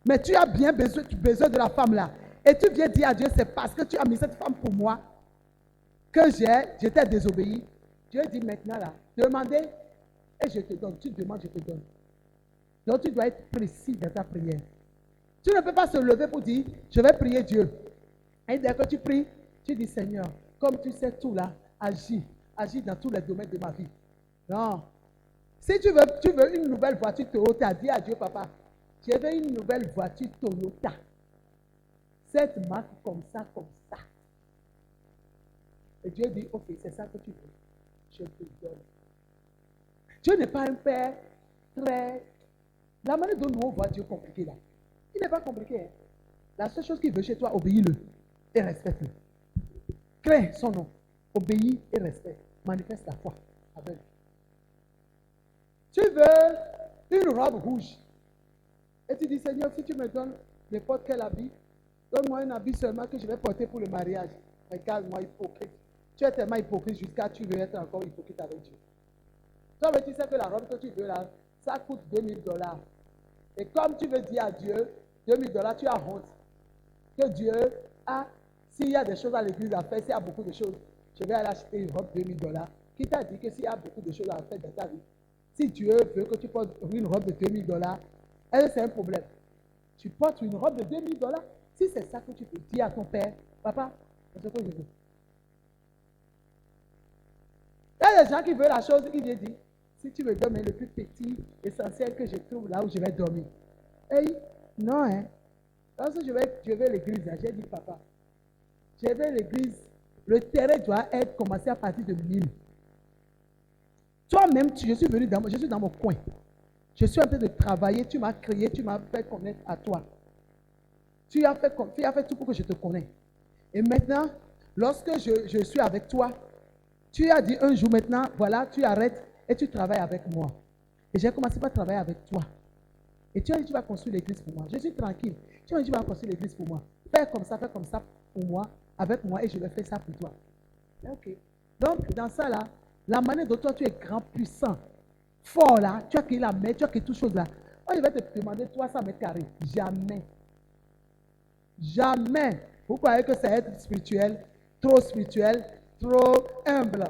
mais tu as bien besoin de la femme là. Et tu viens dire à Dieu, c'est parce que tu as mis cette femme pour moi que j'étais désobéi. Dieu dit maintenant là, demandez et je te donne. Tu demandes, je te donne. Donc tu dois être précis dans ta prière. Tu ne peux pas se lever pour dire, je vais prier Dieu. Et dès que tu pries, tu dis, Seigneur, comme tu sais tout là, agis dans tous les domaines de ma vie. Non. Si tu veux une nouvelle voiture Toyota, dis à Dieu, papa, je veux une nouvelle voiture Toyota. Cette marque comme ça. Et Dieu dit, ok, c'est ça que tu veux. Je te donne. Dieu n'est pas un père très... La manière dont nous on voit Dieu compliqué là. Il n'est pas compliqué. Hein? La seule chose qu'il veut chez toi, obéis-le et respecte-le. Crains son nom. Obéis et respecte. Manifeste la foi avec lui. Tu veux une robe rouge. Et tu dis, Seigneur, si tu me donnes n'importe quel habit, donne-moi un habit seulement que je vais porter pour le mariage. Regarde-moi, hypocrite. Tu es tellement hypocrite jusqu'à tu veux être encore hypocrite avec Dieu. Toi, mais tu sais que la robe que tu veux là, ça coûte $2000. Et comme tu veux dire à Dieu, $2000, tu as honte. Que Dieu a, s'il y a des choses à l'église à faire, s'il y a beaucoup de choses, je vais aller acheter une robe de $2000. Qui t'a dit que s'il y a beaucoup de choses à faire dans ta vie, si Dieu veut que tu portes une robe de $2000, c'est un problème. Tu portes une robe de $2000. Si c'est ça que tu peux dire à ton père, papa, c'est ce que je veux. Il y a des gens qui veulent la chose, qui viennent dire, si tu me donnes le plus petit, essentiel que je trouve là où je vais dormir. Et non, hein. Lorsque je vais à l'église, j'ai dit, papa, je vais à l'église, le terrain doit être commencé à partir de 1000. Toi-même, je suis dans mon coin. Je suis en train de travailler, tu m'as créé, tu m'as fait connaître à toi. Tu as fait tout pour que je te connaisse. Et maintenant, lorsque je suis avec toi, tu as dit un jour maintenant, voilà, tu arrêtes et tu travailles avec moi. Et j'ai commencé par travailler avec toi. Et tu as dit, tu vas construire l'église pour moi. Je suis tranquille. Tu as dit, tu vas construire l'église pour moi. Fais comme ça pour moi. avec moi et je vais faire ça pour toi. Ok. Donc, dans ça là, la manière dont toi tu es grand, puissant, fort là, tu as créé la mer, tu as créé toutes choses là. Oh, il va te demander 300 mètres carrés. Jamais. Jamais. Vous croyez que c'est être spirituel, trop humble,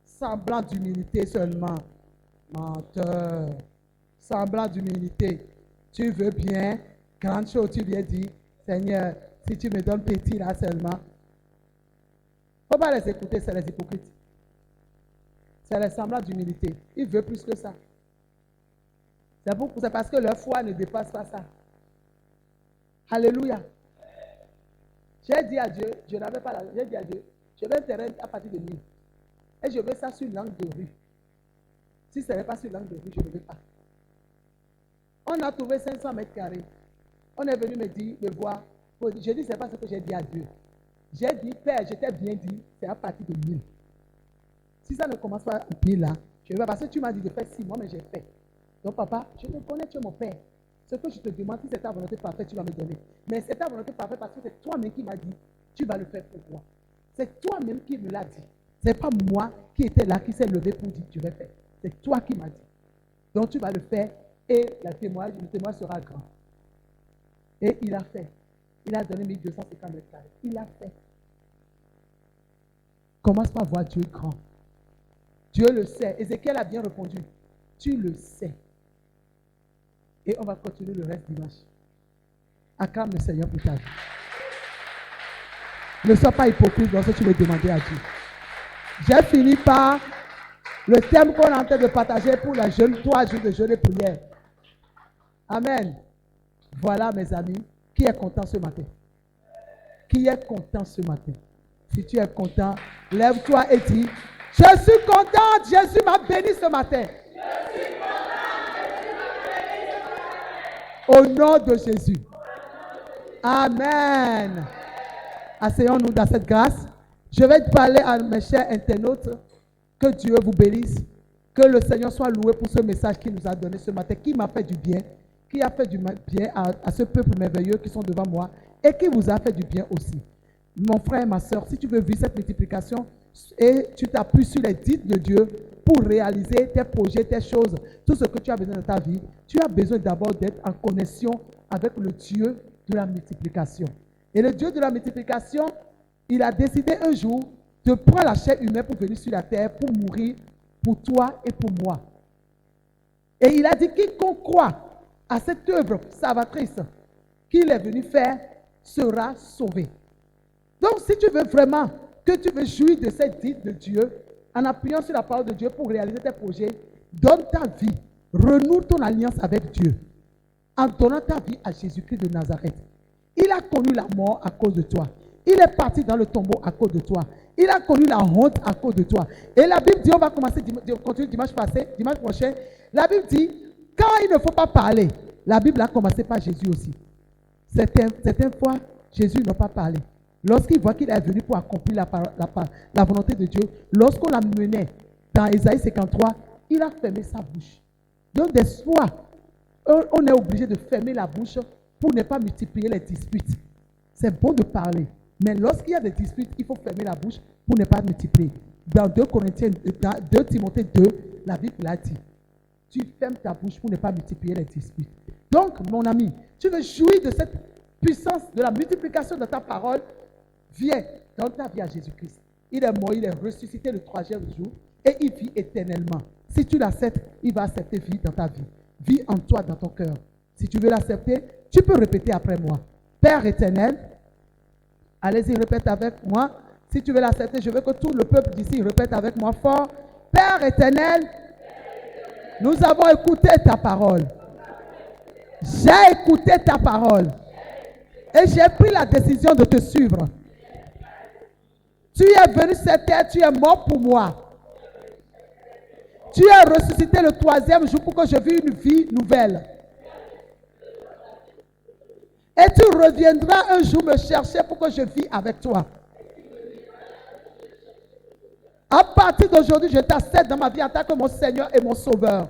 semblant d'humilité seulement. Menteur. Semblant d'humilité. Tu veux bien, grande chose, tu viens dire, Seigneur, si tu me donnes petit là seulement. Il ne faut pas les écouter, c'est les hypocrites. C'est les semblants d'humilité. Ils veulent plus que ça. C'est parce que leur foi ne dépasse pas ça. Alléluia. J'ai dit à Dieu, je n'avais pas l'argent, j'ai dit à Dieu, je veux un terrain à partir de 1000. Et je veux ça sur l'angle de rue. Si ce n'est pas sur l'angle de rue, je ne veux pas. On a trouvé 500 mètres carrés. On est venu me dire, me voir. J'ai dit, ce n'est pas ce que j'ai dit à Dieu. J'ai dit, Père, je t'ai bien dit, c'est à partir de 1000. Si ça ne commence pas à 1000 là, je vais, parce que tu m'as dit de faire 6 mois, mais j'ai fait. Donc papa, je te connais, tu es mon Père. Ce que je te demande, si c'est ta volonté parfaite, tu vas me donner. Mais c'est ta volonté parfaite parce que c'est toi-même qui m'as dit, tu vas le faire pour moi. C'est toi-même qui me l'as dit. Ce n'est pas moi qui était là, qui s'est levé pour dire, tu vas faire. C'est toi qui m'as dit. Donc tu vas le faire et le témoignage sera grand. Et il a fait. Il a donné 1250 mètres carrés. Il a fait. Commence par voir Dieu grand. Dieu le sait. Ézéchiel a bien répondu. Tu le sais. Et on va continuer le reste dimanche. Acclame le Seigneur pour ta vie. Ne sois pas hypocrite dans ce que tu veux demander à Dieu. J'ai fini par le thème qu'on est en train de partager pour la jeûne, 3 jours de jeûne et prière. Amen. Voilà mes amis. Qui est content ce matin? Qui est content ce matin? Si tu es content, lève-toi et dis, je suis contente, Jésus m'a béni ce matin. Je suis contente, Jésus m'a béni ce matin. Au nom de Jésus. Amen. Asseyons-nous dans cette grâce. Je vais parler à mes chers internautes. Que Dieu vous bénisse. Que le Seigneur soit loué pour ce message qu'il nous a donné ce matin, qui m'a fait du bien, qui a fait du bien à ce peuple merveilleux qui sont devant moi et qui vous a fait du bien aussi. Mon frère et ma soeur, si tu veux vivre cette multiplication et tu t'appuies sur les dits de Dieu pour réaliser tes projets, tes choses, tout ce que tu as besoin dans ta vie, tu as besoin d'abord d'être en connexion avec le Dieu de la multiplication. Et le Dieu de la multiplication, il a décidé un jour de prendre la chair humaine pour venir sur la terre, pour mourir pour toi et pour moi. Et il a dit, quiconque croit à cette œuvre salvatrice qu'il est venu faire sera sauvé. Donc, si tu veux vraiment que tu veux jouir de cette dite de Dieu, en appuyant sur la parole de Dieu pour réaliser tes projets, donne ta vie, renoue ton alliance avec Dieu, en donnant ta vie à Jésus-Christ de Nazareth. Il a connu la mort à cause de toi. Il est parti dans le tombeau à cause de toi. Il a connu la honte à cause de toi. Et la Bible dit, on va continuer dimanche prochain. La Bible dit, quand il ne faut pas parler, la Bible a commencé par Jésus aussi. Certaines fois, Jésus n'a pas parlé. Lorsqu'il voit qu'il est venu pour accomplir la volonté de Dieu, lorsqu'on l'a mené dans Ésaïe 53, il a fermé sa bouche. Donc des fois, on est obligé de fermer la bouche pour ne pas multiplier les disputes. C'est bon de parler, mais lorsqu'il y a des disputes, il faut fermer la bouche pour ne pas multiplier. Dans 2 Timothée 2, la Bible l'a dit. Tu fermes ta bouche pour ne pas multiplier les disputes. Donc, mon ami, tu veux jouir de cette puissance de la multiplication de ta parole, viens, donne ta vie à Jésus-Christ. Il est mort, il est ressuscité le 3e jour et il vit éternellement. Si tu l'acceptes, il va accepter vie dans ta vie. Vie en toi, dans ton cœur. Si tu veux l'accepter, tu peux répéter après moi. Père éternel, allez-y, répète avec moi. Si tu veux l'accepter, je veux que tout le peuple d'ici répète avec moi fort. Père éternel, nous avons écouté ta parole. J'ai écouté ta parole. Et j'ai pris la décision de te suivre. Tu es venu sur cette terre, tu es mort pour moi. Tu es ressuscité le 3e jour pour que je vive une vie nouvelle. Et tu reviendras un jour me chercher pour que je vis avec toi. À partir d'aujourd'hui, je t'accepte dans ma vie en tant que mon Seigneur et mon Sauveur.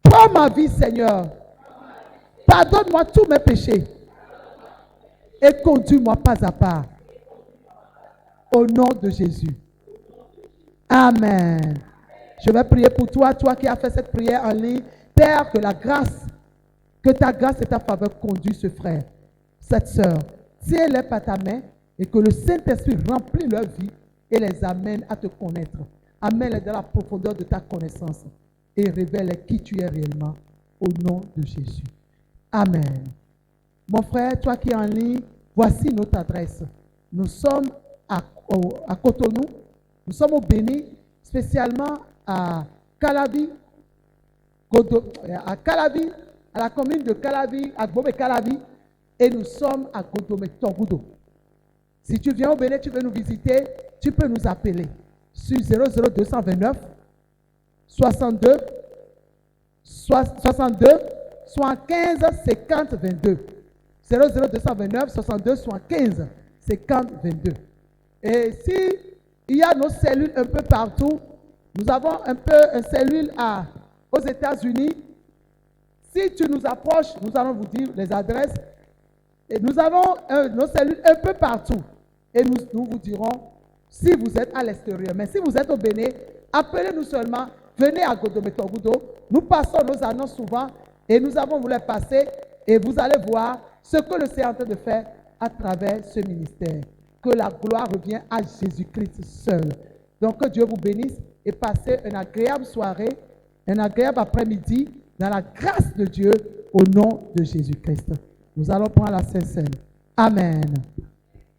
Prends ma vie, Seigneur. Pardonne-moi tous mes péchés et conduis-moi pas à pas. Au nom de Jésus. Amen. Je vais prier pour toi, toi qui as fait cette prière en ligne. Père, que ta grâce et ta faveur conduisent ce frère, cette sœur. Tiens-les par ta main et que le Saint-Esprit remplisse leur vie et les amène à te connaître. Amène-les dans la profondeur de ta connaissance et révèle qui tu es réellement au nom de Jésus. Amen. Mon frère, toi qui es en ligne, voici notre adresse. Nous sommes à Cotonou, nous sommes au Bénin, spécialement à Calavi, à la commune de Calavi, à Gbomé Calavi, et nous sommes à Godomé Tongudo. Si tu viens au Bénin, tu veux nous visiter, tu peux nous appeler sur 00229 62 75 50 22. 00229 62 75 50 22. Et si il y a nos cellules un peu partout, nous avons un cellule aux États-Unis. Si tu nous approches, nous allons vous dire les adresses. Et nous avons nos cellules un peu partout. Et nous vous dirons si vous êtes à l'extérieur. Mais si vous êtes au Bénin, appelez-nous seulement. Venez à Godomé Tongudo. Nous passons nos annonces souvent et nous avons voulu passer. Et vous allez voir ce que le Seigneur est en train de faire à travers ce ministère. Que la gloire revienne à Jésus-Christ seul. Donc que Dieu vous bénisse et passez une agréable soirée, un agréable après-midi dans la grâce de Dieu au nom de Jésus-Christ. Nous allons prendre la Sainte Seine. Amen.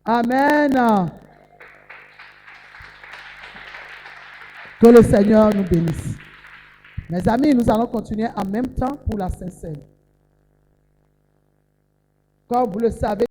Amen. Que le Seigneur nous bénisse. Mes amis, nous allons continuer en même temps pour la Sainte Seine. Comme vous le savez,